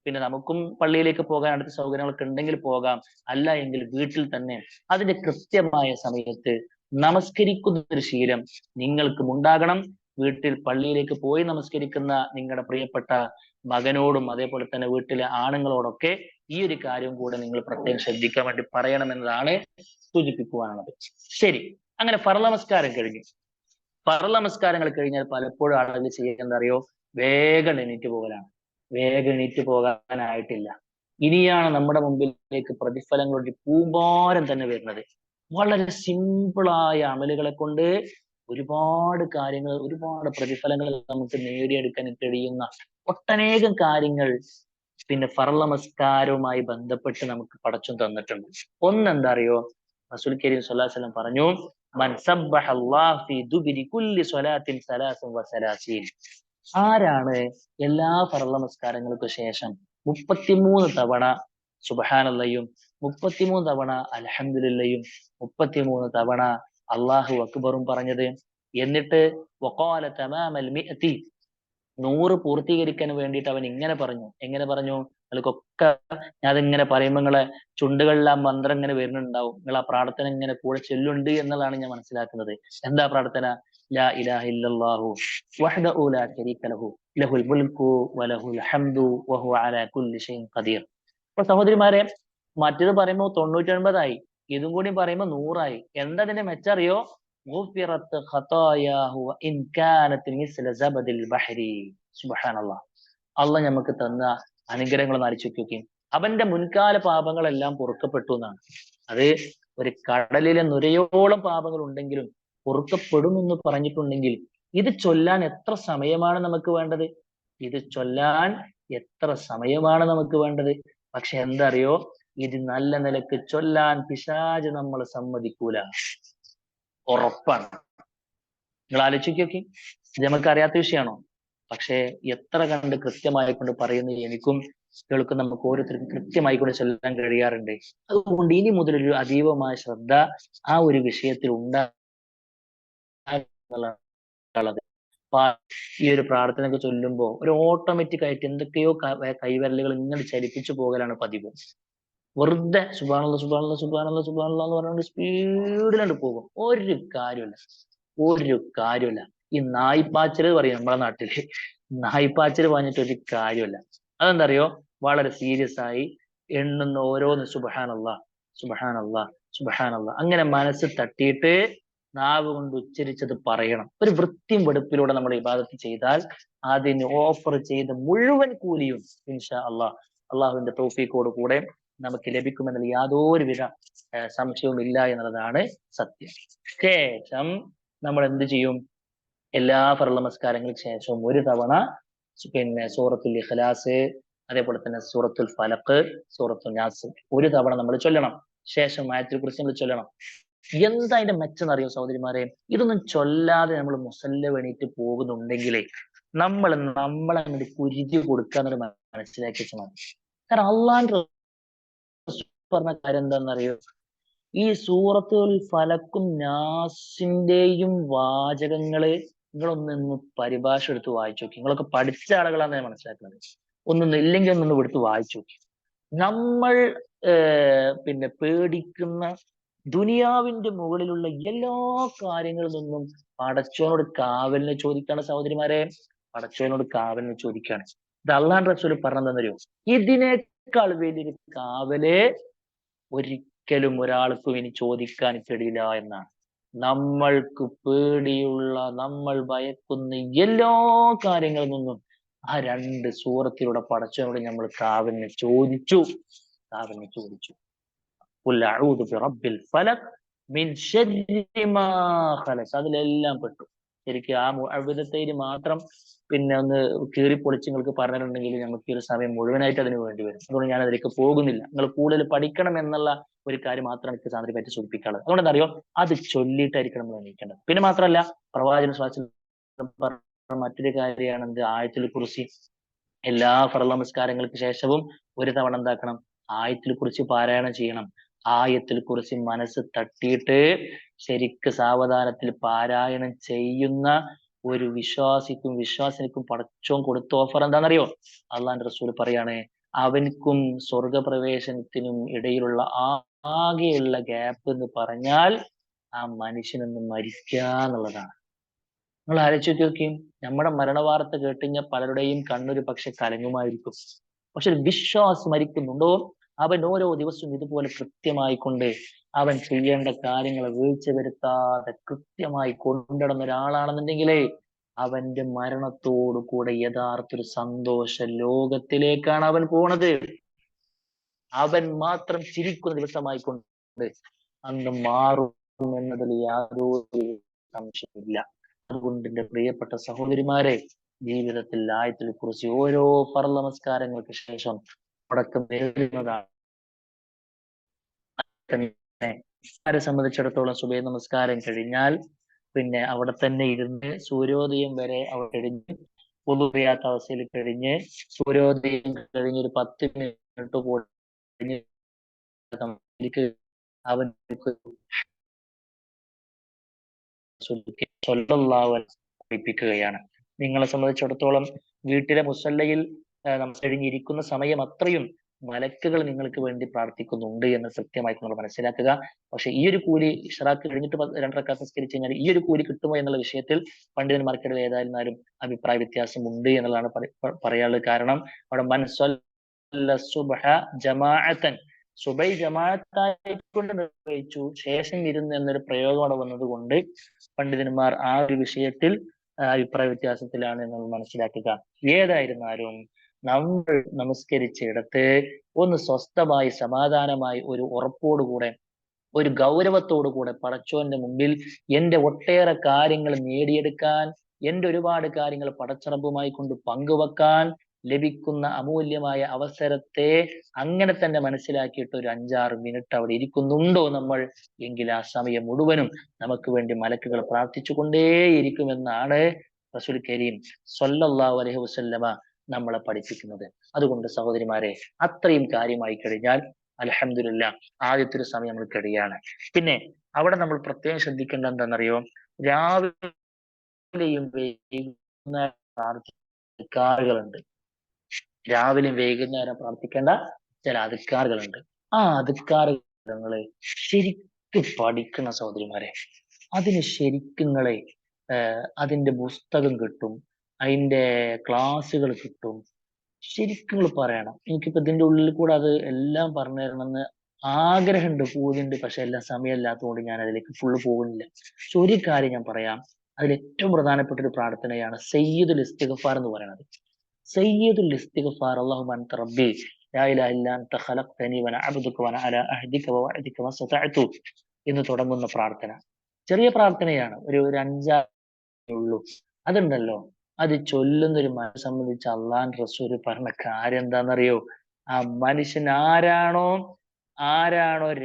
പിന്നെ നമുക്കും പള്ളിയിലേക്ക് പോകാൻ അടുത്ത സൗകര്യങ്ങളൊക്കെ ഉണ്ടെങ്കിൽ പോകാം. അല്ല എങ്കിൽ വീട്ടിൽ തന്നെ അതിന്റെ കൃത്യമായ സമയത്ത് നമസ്കരിക്കുന്ന ഒരു ശീലം നിങ്ങൾക്കും ഉണ്ടാകണം. വീട്ടിൽ പള്ളിയിലേക്ക് പോയി നമസ്കരിക്കുന്ന നിങ്ങളുടെ പ്രിയപ്പെട്ട മകനോടും അതേപോലെ തന്നെ വീട്ടിലെ ആണുങ്ങളോടൊക്കെ ഈ ഒരു കാര്യം കൂടെ നിങ്ങൾ പ്രത്യേകം ശ്രദ്ധിക്കാൻ വേണ്ടി പറയണമെന്നതാണ് സൂചിപ്പിക്കുവാനുള്ളത്. ശരി, അങ്ങനെ ഫർള് നമസ്കാരം കഴിഞ്ഞു. ഫർള് നമസ്കാരങ്ങൾ കഴിഞ്ഞാൽ പലപ്പോഴും ആളുകൾ ചെയ്യുന്നത് എന്താ അറിയോ? വേഗം എണീറ്റ് പോകലാണ്. വേഗം എണീറ്റ് പോകാനായിട്ടില്ല. ഇനിയാണ് നമ്മുടെ മുമ്പിലേക്ക് പ്രതിഫലങ്ങളുടെ കൂമ്പാരം തന്നെ വരുന്നത്. വളരെ സിമ്പിളായ അമലുകളെ കൊണ്ട് ഒരുപാട് കാര്യങ്ങൾ, ഒരുപാട് പ്രതിഫലങ്ങൾ നമുക്ക് നേടിയെടുക്കാൻ കഴിയുന്ന ഒട്ടനേകം കാര്യങ്ങൾ പിന്നെ ഫർള് നമസ്കാരവുമായി ബന്ധപ്പെട്ട് നമുക്ക് പടച്ചോൻ തന്നിട്ടുണ്ട്. ഒന്നെന്താ അറിയോ? റസൂൽ കരീം സ്വല്ലല്ലാഹു അലൈഹി വസല്ലം പറഞ്ഞു, മൻ സബ്ബഹ അല്ലാഹു ഫീ ദുബുരി കുല്ലി സ്വലാത്തിൻ സലാസൻ വസലാസീൻ. ആരാണ് എല്ലാ ഫർള് നമസ്കാരങ്ങൾക്ക് ശേഷം 33 തവണ സുബ്ഹാനല്ലാഹും 33 തവണ അൽഹംദുലില്ലയും 33 തവണ അല്ലാഹു അക്ബറും പറഞ്ഞത്? എന്നിട്ട് വഖാല തമാമൽ മിഅതി, 100 പൂർത്തീകരിക്കാൻ വേണ്ടിയിട്ട് അവൻ ഇങ്ങനെ പറഞ്ഞു. എങ്ങനെ പറഞ്ഞു? നിങ്ങൾക്കൊക്കെ ഞാൻ അതിങ്ങനെ പറയുമ്പോൾ നിങ്ങളെ ചുണ്ടുകളിൽ ആ മന്ത്രം ഇങ്ങനെ വരുന്നുണ്ടാവും. നിങ്ങൾ ആ പ്രാർത്ഥന ഇങ്ങനെ കൂടെ ചൊല്ലുണ്ട് എന്നുള്ളതാണ് ഞാൻ മനസ്സിലാക്കുന്നത്. എന്താ പ്രാർത്ഥന? ലാ ഇലാഹ ഇല്ലല്ലാഹു വഹ്ദഹു ലാ ശരീക ലഹു ലഹുൽ മുൽക്കു വലഹുൽ ഹംദു വഹുവ അലാ കുല്ലി ഷൈഇൻ ഖദീർ. അപ്പൊ സഹോദരിമാരെ, മറ്റേത് പറയുമ്പോൾ 99ആയി, ഇതും കൂടി പറയുമ്പോൾ 100ആയി. എന്താ അതിന്റെ മെച്ചറിയോ? ഗുഫിറത്ത് ഖതായാഹു ഇൻ കാനത് മിസ്ല സബദിൽ ബഹരി. സുബ്ഹാനല്ലാഹ്. അള്ളാഹ് നമുക്ക് തന്ന അനുഗ്രഹങ്ങൾ ഒന്ന് ആലോചിച്ച് നോക്കി. അവന്റെ മുൻകാല പാപങ്ങളെല്ലാം പൊറുക്കപ്പെട്ടു എന്നാണ്. അത് ഒരു കടലിലെ നുരയോളം പാപങ്ങൾ ഉണ്ടെങ്കിലും പൊറുക്കപ്പെടുമെന്ന് പറഞ്ഞിട്ടുണ്ടെങ്കിൽ ഇത് ചൊല്ലാൻ എത്ര സമയമാണ് നമുക്ക് വേണ്ടത്? ഇത് ചൊല്ലാൻ എത്ര സമയമാണ് നമുക്ക് വേണ്ടത്? പക്ഷെ എന്താ അറിയോ? ഇത് നല്ല നിലക്ക് ചൊല്ലാൻ പിശാച് നമ്മൾ സമ്മതിക്കൂല. ഉറപ്പാണ്. നിങ്ങൾ ആലോചിച്ച് നോക്കി. ഇത് നമുക്ക് അറിയാത്ത വിഷയമാണോ? പക്ഷെ എത്ര കണ്ട് കൃത്യമായിക്കൊണ്ട് പറയുന്നത് എനിക്കും കേൾക്കും നമുക്ക് ഓരോരുത്തർക്കും കൃത്യമായിക്കൊണ്ട് ചൊല്ലാൻ കഴിയാറുണ്ട്. അതുകൊണ്ട് ഇനി മുതൽ ഒരു അതീവമായ ശ്രദ്ധ ആ ഒരു വിഷയത്തിൽ ഉണ്ടാകുന്നത്. ഈ ഒരു പ്രാർത്ഥനയൊക്കെ ചൊല്ലുമ്പോൾ ഒരു ഓട്ടോമാറ്റിക് ആയിട്ട് എന്തൊക്കെയോ കൈവിരലുകൾ ഇങ്ങനെ ചലിപ്പിച്ചു പോകലാണ് പതിവ്. വെറുതെ സുബ്ഹാനല്ലാഹ് സുബ്ഹാനല്ലാഹ് സുബ്ഹാനല്ലാഹ് സുബ്ഹാനല്ലാഹ് എന്ന് പറഞ്ഞുകൊണ്ട് സ്പീഡിലാണ്ട് പോകും. ഒരു കാര്യമില്ല, ഒരു കാര്യമില്ല. ഈ നായിപ്പാച്ചല് പറയും നമ്മുടെ നാട്ടില്. നായിപ്പാച്ചല് പറഞ്ഞിട്ട് ഒരു കാര്യമില്ല. അതെന്താ അറിയോ? വളരെ സീരിയസ് ആയി എണ്ണുന്ന ഓരോന്ന് സുബ്ഹാനല്ലാഹ് സുബ്ഹാനല്ലാഹ് സുബ്ഹാനല്ലാഹ് അങ്ങനെ മനസ്സ് തട്ടിയിട്ട് നാവ് കൊണ്ട് ഉച്ചരിച്ചത് പറയണം. ഒരു വൃത്തിയും വെടുപ്പിലൂടെ നമ്മൾ ഇബാദത്ത് ചെയ്താൽ അതിന് ഓഫർ ചെയ്ത മുഴുവൻ കൂലിയും ഇൻഷാ അള്ളാഹ് അള്ളാഹുവിന്റെ തൗഫീഖോട് കൂടെ നമുക്ക് ലഭിക്കുമെന്നുള്ള യാതൊരുവിധ സംശയവും ഇല്ല എന്നുള്ളതാണ് സത്യം. ശേഷം നമ്മൾ എന്ത് ചെയ്യും? എല്ലാ ഫർള് നമസ്കാരങ്ങൾക്ക് ശേഷവും ഒരു തവണ പിന്നെ സൂറത്തുൽ ഇഖ്ലാസ്, അതേപോലെ തന്നെ സൂറത്തുൽ ഫലഖ്, സൂറത്തുൽ നാസ് ഒരു തവണ നമ്മൾ ചൊല്ലണം. ശേഷം ആയത്തുൽ കുർസി നമ്മൾ ചൊല്ലണം. എന്താ അതിന്റെ മെച്ചം അറിയോ സഹോദരിമാരെ? ഇതൊന്നും ചൊല്ലാതെ നമ്മൾ മുസല്ല എണീറ്റ് പോകുന്നുണ്ടെങ്കിലേ നമ്മളങ്ങോട്ട് കുരുതി കൊടുക്കാന്നൊരു മനസ്സിലാക്കി വെച്ചാൽ മതി. കാരണം അള്ളാന്റെ പറഞ്ഞ കാര്യം എന്താണെന്നറിയോ? ഈ സൂറത്തുൽ ഫലക്കും നാസിന്റെയും വാചകങ്ങള് നിങ്ങളൊന്ന് പരിഭാഷ എടുത്ത് വായിച്ചു നോക്കി. നിങ്ങളൊക്കെ പഠിച്ച ആളുകളാണ് ഞാൻ മനസ്സിലാക്കുന്നത്. ഒന്നൊന്നും ഇല്ലെങ്കിൽ ഒന്നൊന്ന് എടുത്ത് വായിച്ചു നോക്കി. നമ്മൾ പിന്നെ പേടിക്കുന്ന ദുനിയാവിന്റെ മുകളിലുള്ള എല്ലാ കാര്യങ്ങളിൽ നിന്നും പടച്ചോനോട് കാവലിനെ ചോദിക്കാണ് സഹോദരിമാരെ. പടച്ചോനോട് കാവലിനെ ചോദിക്കാണ്. ഇത് അള്ളാഹുവിന്റെ റസൂൽ പറഞ്ഞതെന്നറിയോ? ഇതിനേക്കാൾ വലിയൊരു കാവല് ഒരിക്കലും ഒരാൾക്കും ഇനി ചോദിക്കാൻ കഴിയില്ല എന്നാണ്. നമ്മൾക്ക് പേടിയുള്ള, നമ്മൾ ഭയക്കുന്ന എല്ലാ കാര്യങ്ങളിൽ നിന്നും ആ 2 സൂറത്തിലൂടെ പടച്ചവനോട് നമ്മൾ കാവലിനെ ചോദിച്ചു. ഖുൽ അഊദു ബിറബ്ബിൽ ഫലഖ് മിൻ ശർരി മാ ഖലഖ്. അതിലെല്ലാം പെട്ടു. ശരിക്കും ആ മുഅവ്വിദത്തൈന് മാത്രം പിന്നെ ഒന്ന് കീറിപ്പൊളിച്ച് നിങ്ങൾക്ക് പറഞ്ഞിട്ടുണ്ടെങ്കിൽ നമുക്ക് ഈ ഒരു സമയം മുഴുവനായിട്ട് അതിന് വേണ്ടി വരും. അതുകൊണ്ട് ഞാൻ അതിലേക്ക് പോകുന്നില്ല. നിങ്ങൾ കൂടുതൽ പഠിക്കണം എന്നുള്ള ഒരു കാര്യം മാത്രമാണ് എനിക്ക് സാറിനെ പറ്റി സൂചിപ്പിക്കാനുള്ളത്. അതുകൊണ്ട് എന്താ അറിയോ? അത് ചൊല്ലിയിട്ടായിരിക്കണം നമ്മൾ എണീക്കേണ്ടത്. പിന്നെ മാത്രമല്ല, പ്രവാചകൻ പറഞ്ഞ മറ്റൊരു കാര്യമാണ് എന്ത്? ആയത്തുൽ കുർസി എല്ലാ ഫർള് നമസ്കാരങ്ങൾക്ക് ശേഷവും ഒരു തവണ എന്താക്കണം, ആയത്തിൽ കുറിച്ച് പാരായണം ചെയ്യണം. ആയത്തിൽ കുറിച്ച് മനസ്സ് തട്ടിയിട്ട് ശരിക്ക് സാവധാനത്തിൽ പാരായണം ചെയ്യുന്ന ഒരു വിശ്വാസിനിക്കും പടച്ചോൻ കൊടുത്ത ഓഫർ എന്താണെന്നറിയോ? അള്ളാന്റെ റസൂൽ പറയാണ്, അവൻക്കും സ്വർഗപ്രവേശനത്തിനും ഇടയിലുള്ള ആകെയുള്ള ഗ്യാപ്പ് എന്ന് പറഞ്ഞാൽ ആ മനുഷ്യനൊന്ന് മരിക്കുക എന്നുള്ളതാണ്. നിങ്ങൾ ആലോചിച്ച് നോക്കിയും, നമ്മുടെ മരണവാർത്ത കേട്ടുകഴിഞ്ഞാൽ പലരുടെയും കണ്ണൊരു പക്ഷെ കലങ്ങുമായിരിക്കും. പക്ഷെ ഒരു വിശ്വാസി മരിക്കുന്നുണ്ടോ, അവൻ ഓരോ ദിവസവും ഇതുപോലെ കൃത്യമായിക്കൊണ്ട് അവൻ ചെയ്യേണ്ട കാര്യങ്ങൾ വീഴ്ച വരുത്താതെ കൃത്യമായി കൊണ്ടുനടന്ന ഒരാളാണെന്നുണ്ടെങ്കിലേ അവന്റെ മരണത്തോടു കൂടെ യഥാർത്ഥ ഒരു സന്തോഷ ലോകത്തിലേക്കാണ് അവൻ പോണത്. അവൻ മാത്രം ചിരിക്കുന്ന ദിവസമായിക്കൊണ്ട് അന്ന് മാറും എന്നതിൽ യാതൊരു സംശയമില്ല. അതുകൊണ്ട് എന്റെ പ്രിയപ്പെട്ട സഹോദരിമാരെ, ജീവിതത്തിൽ ആയത്തിൽ കുറിച്ച് ഓരോ ഫർള് നമസ്കാരങ്ങൾക്ക് ശേഷം തുടക്കം നേടുന്നതാണ്. ആരെ സംബന്ധിച്ചിടത്തോളം സുബഹി നമസ്കാരം കഴിഞ്ഞാൽ പിന്നെ അവിടെ തന്നെ ഇരുന്ന് സൂര്യോദയം വരെ അവിടെ കഴിഞ്ഞ് വുളു ചെയ്യാത്ത അവസ്ഥയിൽ കഴിഞ്ഞ് സൂര്യോദയം കഴിഞ്ഞ് ഒരു 10 മിനിറ്റ് കൂടെ കഴിഞ്ഞ് അവൻ പഠിപ്പിക്കുകയാണ്. നിങ്ങളെ സംബന്ധിച്ചിടത്തോളം വീട്ടിലെ മുസല്ലയിൽ നമ്മൾ കഴിഞ്ഞിരിക്കുന്ന സമയം അത്രയും മലക്കുകൾ നിങ്ങൾക്ക് വേണ്ടി പ്രാർത്ഥിക്കുന്നുണ്ട് എന്ന് കൃത്യമായി നിങ്ങൾ മനസ്സിലാക്കുക. പക്ഷെ ഈ ഒരു കൂലി ഇഷ്റാഖ് കഴിഞ്ഞിട്ട് 2 റക്അത്ത് നിസ്കരിച്ചു കഴിഞ്ഞാൽ ഈ ഒരു കൂലി കിട്ടുമോ എന്നുള്ള വിഷയത്തിൽ പണ്ഡിതന്മാർക്കിടയിൽ ഏതായിരുന്നാലും അഭിപ്രായ വ്യത്യാസം ഉണ്ട് എന്നുള്ളതാണ് പറയാനുള്ളത്. കാരണം അവിടെ സുബ്ഹ ജമാഅത്തൻ, സുബൈ ജമാഅത്തായിക്കൊണ്ട് നിർവഹിച്ചു ശേഷം ഇരുന്ന് എന്നൊരു പ്രയോഗം അവിടെ വന്നതുകൊണ്ട് പണ്ഡിതന്മാർ ആ ഒരു വിഷയത്തിൽ അഭിപ്രായ വ്യത്യാസത്തിലാണ് നമ്മൾ മനസ്സിലാക്കുക. ഏതായിരുന്നാലും നമ്മൾ നമസ്കരിച്ചിടത്ത് ഒന്ന് സ്വസ്ഥമായി സമാധാനമായി ഒരു ഉറപ്പോടുകൂടെ ഒരു ഗൗരവത്തോടുകൂടെ പടച്ചോന്റെ മുമ്പിൽ എന്റെ ഒട്ടേറെ കാര്യങ്ങൾ നേടിയെടുക്കാൻ, എന്റെ ഒരുപാട് കാര്യങ്ങൾ പടച്ചറബുമായി കൊണ്ട് പങ്കുവെക്കാൻ ലഭിക്കുന്ന അമൂല്യമായ അവസരത്തെ അങ്ങനെ തന്നെ മനസ്സിലാക്കിയിട്ട് ഒരു 5-6 മിനിറ്റ് അവിടെ ഇരിക്കുന്നുണ്ടോ നമ്മൾ, എങ്കിൽ ആ സമയം മുഴുവനും നമുക്ക് വേണ്ടി മലക്കുകൾ പ്രാർത്ഥിച്ചുകൊണ്ടേയിരിക്കുമെന്നാണ് റസൂൽ കരീം സ്വല്ലല്ലാഹു അലൈഹി വസല്ലമ നമ്മളെ പഠിപ്പിക്കുന്നത്. അതുകൊണ്ട് സഹോദരിമാരെ, അത്രയും കാര്യമായി കഴിഞ്ഞാൽ അൽഹംദുലില്ലാഹ് ആദ്യത്തെ ഒരു സമയം നമ്മൾ കഴിയാണ്. പിന്നെ അവിടെ നമ്മൾ പ്രത്യേകം ശ്രദ്ധിക്കേണ്ട എന്താണെന്നറിയോ, രാവിലെയും വൈകുന്നേരം പ്രാർത്ഥിക്കാറുകളുണ്ട്. രാവിലെയും വൈകുന്നേരം പ്രാർത്ഥിക്കേണ്ട ചില അധികാറുകളുണ്ട്. ആ അധികാരങ്ങളെ ശരിക്കും പഠിക്കുന്ന സഹോദരിമാരെ, അതിന് ശരിക്കുങ്ങളെ അതിന്റെ പുസ്തകം കിട്ടും, അതിന്റെ ക്ലാസ്സുകൾ കിട്ടും. ശരിക്കും പറയണം. എനിക്കിപ്പോ ഇതിന്റെ ഉള്ളിൽ കൂടെ അത് എല്ലാം പറഞ്ഞു തരണമെന്ന് ആഗ്രഹമുണ്ട്, പൂതിയുണ്ട്. പക്ഷെ എല്ലാം സമയമില്ലാത്തതുകൊണ്ട് ഞാൻ അതിലേക്ക് ഫുള്ള് പോകുന്നില്ല. പക്ഷെ ഒരു കാര്യം ഞാൻ പറയാം, അതിൽ ഏറ്റവും പ്രധാനപ്പെട്ട ഒരു പ്രാർത്ഥനയാണ് സയ്യിദുൽ ഇസ്തിഗ്ഫാർ എന്ന് പറയുന്നത്. സയ്യിദുൽ ഇസ്തിഗ്ഫാർ അല്ലാഹുമ്മ അൻത റബ്ബി ലാ ഇലാഹ ഇല്ലാ അൻത ഖലഖ്തനി വഅന അബ്ദുക വഅന അലാ അഹ്ദിക വവഅദിക മസ്തതഅതു എന്ന് തുടങ്ങുന്ന പ്രാർത്ഥന. ചെറിയ പ്രാർത്ഥനയാണ്, ഒരു 5 ഉള്ളൂ. അതുണ്ടല്ലോ, അത് ചൊല്ലുന്ന ഒരു മനുഷ്യനെ സംബന്ധിച്ച് അള്ളാഹുവിന്റെ റസൂൽ പറഞ്ഞ കാര്യം എന്താണെന്നറിയോ? ആ മനുഷ്യൻ ആരാണോ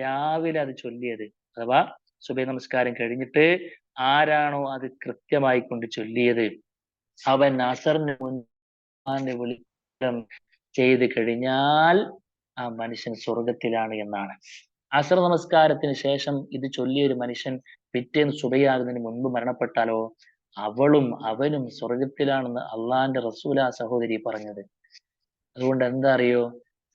രാവിലെ അത് ചൊല്ലിയത്, അഥവാ സുബഹി നമസ്കാരം കഴിഞ്ഞിട്ട് ആരാണോ അത് കൃത്യമായി കൊണ്ട് ചൊല്ലിയത്, അവൻ അസറിന് മുൻപ് വിളിച്ചം ചെയ്ത് കഴിഞ്ഞാൽ ആ മനുഷ്യൻ സ്വർഗത്തിലാണ് എന്നാണ്. അസർ നമസ്കാരത്തിന് ശേഷം ഇത് ചൊല്ലിയ ഒരു മനുഷ്യൻ പിറ്റേന്ന് സുബഹിയാകുന്നതിന് മുൻപ് മരണപ്പെട്ടാലോ അവനും സ്വർഗത്തിലാണെന്ന് അള്ളാന്റെ റസൂല സഹോദരി പറഞ്ഞത്. അതുകൊണ്ട് എന്താ അറിയോ,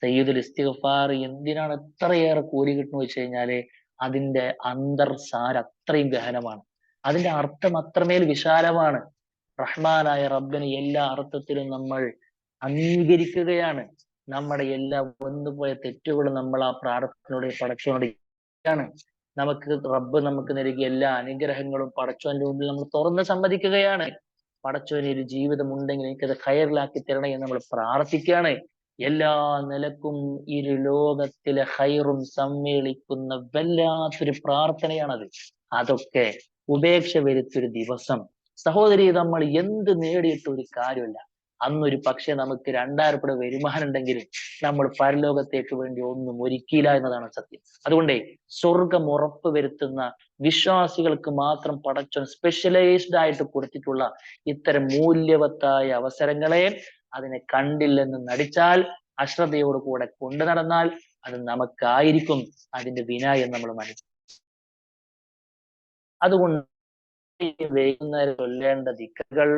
സയ്യിദുൽ ഇസ്തിഗ്ഫാർ എന്തിനാണ് എത്രയേറെ കൂലി കിട്ടുന്നു വെച്ച് കഴിഞ്ഞാല് അതിന്റെ അന്തർസാരം അത്രയും ഗഹനമാണ്, അതിന്റെ അർത്ഥം അത്രമേൽ വിശാലമാണ്. റഹ്മാനായ റബ്ബിനെ എല്ലാ അർത്ഥത്തിലും നമ്മൾ അംഗീകരിക്കുകയാണ്. നമ്മുടെ എല്ലാ വന്നുപോയ തെറ്റുകളും നമ്മൾ ആ പ്രാർത്ഥനയോടെ പടച്ചോനാണ്. റബ്ബ് നമുക്ക് നൽകിയ എല്ലാ അനുഗ്രഹങ്ങളും പടച്ചോന്റെ മുമ്പിൽ നമ്മൾ തുറന്ന് സമ്മതിക്കുകയാണ്. പടച്ചോന് ഒരു ജീവിതം ഉണ്ടെങ്കിൽ എനിക്കത് ഖൈറിലാക്കി തരണേ എന്ന് നമ്മൾ പ്രാർത്ഥിക്കുകയാണ്. എല്ലാ നിലക്കും ഇരു ലോകത്തിലെ ഖൈറും സമ്മേളിക്കുന്ന വല്ലാത്തൊരു പ്രാർത്ഥനയാണത്. അതൊക്കെ ഉപേക്ഷ വരുത്തൊരു ദിവസം സഹോദരി, നമ്മൾ എന്ത് നേടിയിട്ട് ഒരു കാര്യമില്ല. അന്നൊരു പക്ഷെ നമുക്ക് 2000 രൂപയുടെ വരുമാനം ഉണ്ടെങ്കിലും നമ്മൾ പരലോകത്തേക്ക് വേണ്ടി ഒന്നും ഒരുക്കിയില്ല എന്നതാണ് സത്യം. അതുകൊണ്ടേ സ്വർഗം ഉറപ്പ് വരുത്തുന്ന വിശ്വാസികൾക്ക് മാത്രം പടച്ചോൻ സ്പെഷ്യലൈസ്ഡ് ആയിട്ട് കൊടുത്തിട്ടുള്ള ഇത്തരം മൂല്യവത്തായ അവസരങ്ങളെ അതിനെ കണ്ടില്ലെന്ന് നടിച്ചാൽ അശ്രദ്ധയോട് കൂടെ കൊണ്ടു നടന്നാൽ അത് നമുക്കായിരിക്കും അതിന്റെ വിന എന്ന് നമ്മൾ മനസ്സിലാക്കും. അതുകൊണ്ട് വൈകുന്നേരം ചൊല്ലേണ്ട ദിക്റുകൾ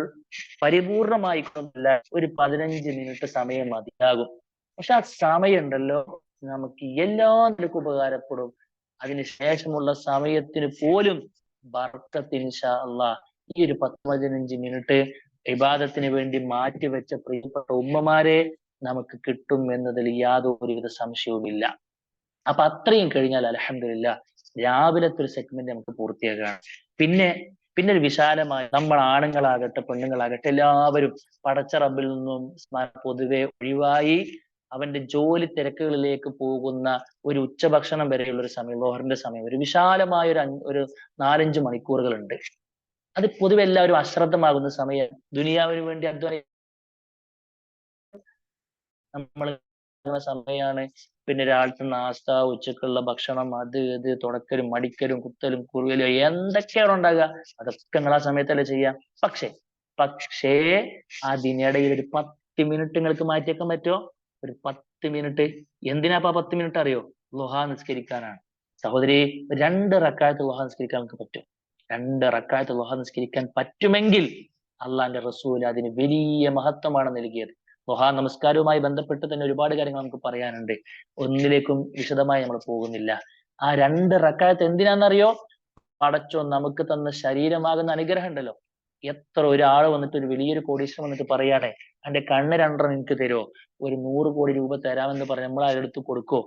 പരിപൂർണമായി കൊണ്ടല്ല, ഒരു 15 മിനിറ്റ് സമയം മതിയാകും. പക്ഷെ ആ സമയം ഉണ്ടല്ലോ നമുക്ക് എല്ലാ നിലക്കും ഉപകാരപ്പെടും. അതിന് ശേഷമുള്ള സമയത്തിന് പോലും ബർക്കത്ത് ഇൻഷാ അള്ളാഹ് ഈ ഒരു 10-15 മിനിറ്റ് ഇബാദത്തിന് വേണ്ടി മാറ്റിവെച്ച പ്രിയപ്പെട്ട ഉമ്മമാരെ നമുക്ക് കിട്ടും എന്നതിൽ യാതൊരുവിധ സംശയവുമില്ല. അപ്പൊ അത്രയും കഴിഞ്ഞാൽ അൽഹംദുലില്ലാഹ് രാവിലത്തെ ഒരു സെഗ്മെന്റ് നമുക്ക് പൂർത്തിയാക്കുകയാണ്. പിന്നെ പിന്നെ ഒരു വിശാലമായ, നമ്മൾ ആണുങ്ങളാകട്ടെ പെണ്ണുങ്ങളാകട്ടെ എല്ലാവരും പടച്ച റബ്ബിൽ നിന്നും പൊതുവെ ഒഴിവായി അവന്റെ ജോലി തിരക്കുകളിലേക്ക് പോകുന്ന ഒരു ഉച്ചഭക്ഷണം വരെയുള്ള ഒരു സമയം, ലോഹറിന്റെ സമയം, ഒരു വിശാലമായ ഒരു 4-5 മണിക്കൂറുകളുണ്ട്. അത് പൊതുവെ എല്ലാവരും അശ്രദ്ധമാകുന്ന സമയം. ദുനിയാവിന് വേണ്ടി അധ്വാനം നമ്മൾ സമയമാണ്. പിന്നെ രാവിലത്തെ നാസ്ത, ഉച്ചക്കുള്ള ഭക്ഷണം, അത് ഇത് തുടക്കലും മടിക്കലും കുത്തലും കുറുകലും എന്തൊക്കെയാണ് ഉണ്ടാകുക, അതൊക്കെ നിങ്ങൾ ആ സമയത്തല്ലേ ചെയ്യാം. പക്ഷേ പക്ഷേ അതിനിടയിൽ ഒരു 10 മിനിറ്റ് നിങ്ങൾക്ക് മാറ്റിയേക്കാൻ പറ്റുമോ? ഒരു 10 മിനിറ്റ്. എന്തിനാ 10 മിനിറ്റ് അറിയോ? ളുഹാ നിസ്കരിക്കാനാണ്. സഹോദരി, 2 റക്അത്ത് ളുഹാ നിസ്കരിക്കാൻ നമുക്ക് പറ്റും. 2 റക്അത്ത് ളുഹാ നിസ്കരിക്കാൻ പറ്റുമെങ്കിൽ അള്ളാന്റെ റസൂൽ അതിന് വലിയ മഹത്വമാണ് നൽകിയത്. ളുഹാ നമസ്കാരവുമായി ബന്ധപ്പെട്ട് തന്നെ ഒരുപാട് കാര്യങ്ങൾ നമുക്ക് പറയാനുണ്ട്. ഒന്നിലേക്കും വിശദമായി നമ്മൾ പോകുന്നില്ല. ആ 2 റക്അത്ത് എന്തിനാണെന്നറിയോ? പടച്ചോൻ നമുക്ക് തന്ന ശരീരമാകുന്ന അനുഗ്രഹം ഉണ്ടല്ലോ. എത്ര ഒരാൾ വന്നിട്ട്, ഒരു വലിയൊരു കോടീശ്വരൻ വന്നിട്ട് പറയാണേ, എന്റെ കണ്ണ് 2 എനിക്ക് തരുമോ, ഒരു 100 കോടി രൂപ തരാമെന്ന് പറഞ്ഞ് നമ്മൾ അതെടുത്ത് കൊടുക്കോ?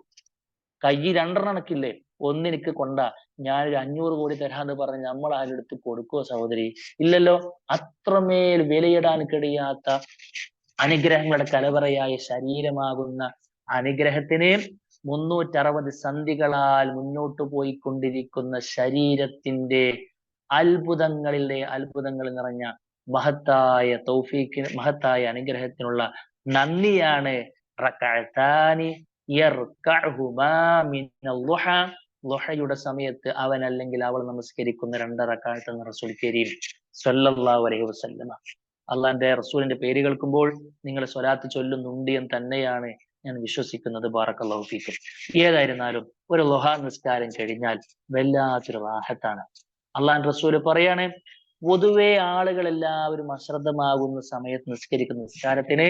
കൈ 2 കണക്കില്ലേ, ഒന്നെനിക്ക് കൊണ്ടാ, ഞാനൊരു 500 കോടി തരാന്ന് പറഞ്ഞ് നമ്മൾ ആരെടുത്ത് കൊടുക്കോ സഹോദരി? ഇല്ലല്ലോ. അത്രമേൽ വിലയിടാൻ കഴിയാത്ത അനുഗ്രഹങ്ങളുടെ കലവറയായ ശരീരമാകുന്ന അനുഗ്രഹത്തിന് 360 സന്ധികളാൽ മുന്നോട്ട് പോയിക്കൊണ്ടിരിക്കുന്ന ശരീരത്തിന്റെ അത്ഭുതങ്ങളിലെ അത്ഭുതങ്ങൾ നിറഞ്ഞ മഹത്തായ തൗഫീഖിന്, മഹത്തായ അനുഗ്രഹത്തിനുള്ള നന്ദിയാണ് റകഅതാനി യർകഉഹുമാ മിനൽ ളുഹ. ളുഹയുടെ സമയത്ത് അവൻ അല്ലെങ്കിൽ അവൾ നമസ്കരിക്കുന്ന 2 റക്അത്ത് എന്ന് റസൂൽ കരീം സ്വല്ലല്ലാഹു അലൈഹി വസല്ലമ. അള്ളാന്റെ റസൂലിന്റെ പേര് കേൾക്കുമ്പോൾ നിങ്ങൾ സ്വലാത്ത് ചൊല്ലുന്നുണ്ട് എന്ന് തന്നെയാണ് ഞാൻ വിശ്വസിക്കുന്നത്. ബാറക്കല്ലാഹു ഫീക്കും. ഏതായിരുന്നാലും ഒരു ളുഹാ നിസ്കാരം കഴിഞ്ഞാൽ വല്ലാത്തൊരു റാഹത്താണ്. അള്ളാന്റെ റസൂല് പറയാണ്, പൊതുവെ ആളുകൾ എല്ലാവരും അശ്രദ്ധമാകുന്ന സമയത്ത് നിസ്കരിക്കുന്ന നിസ്കാരത്തിന്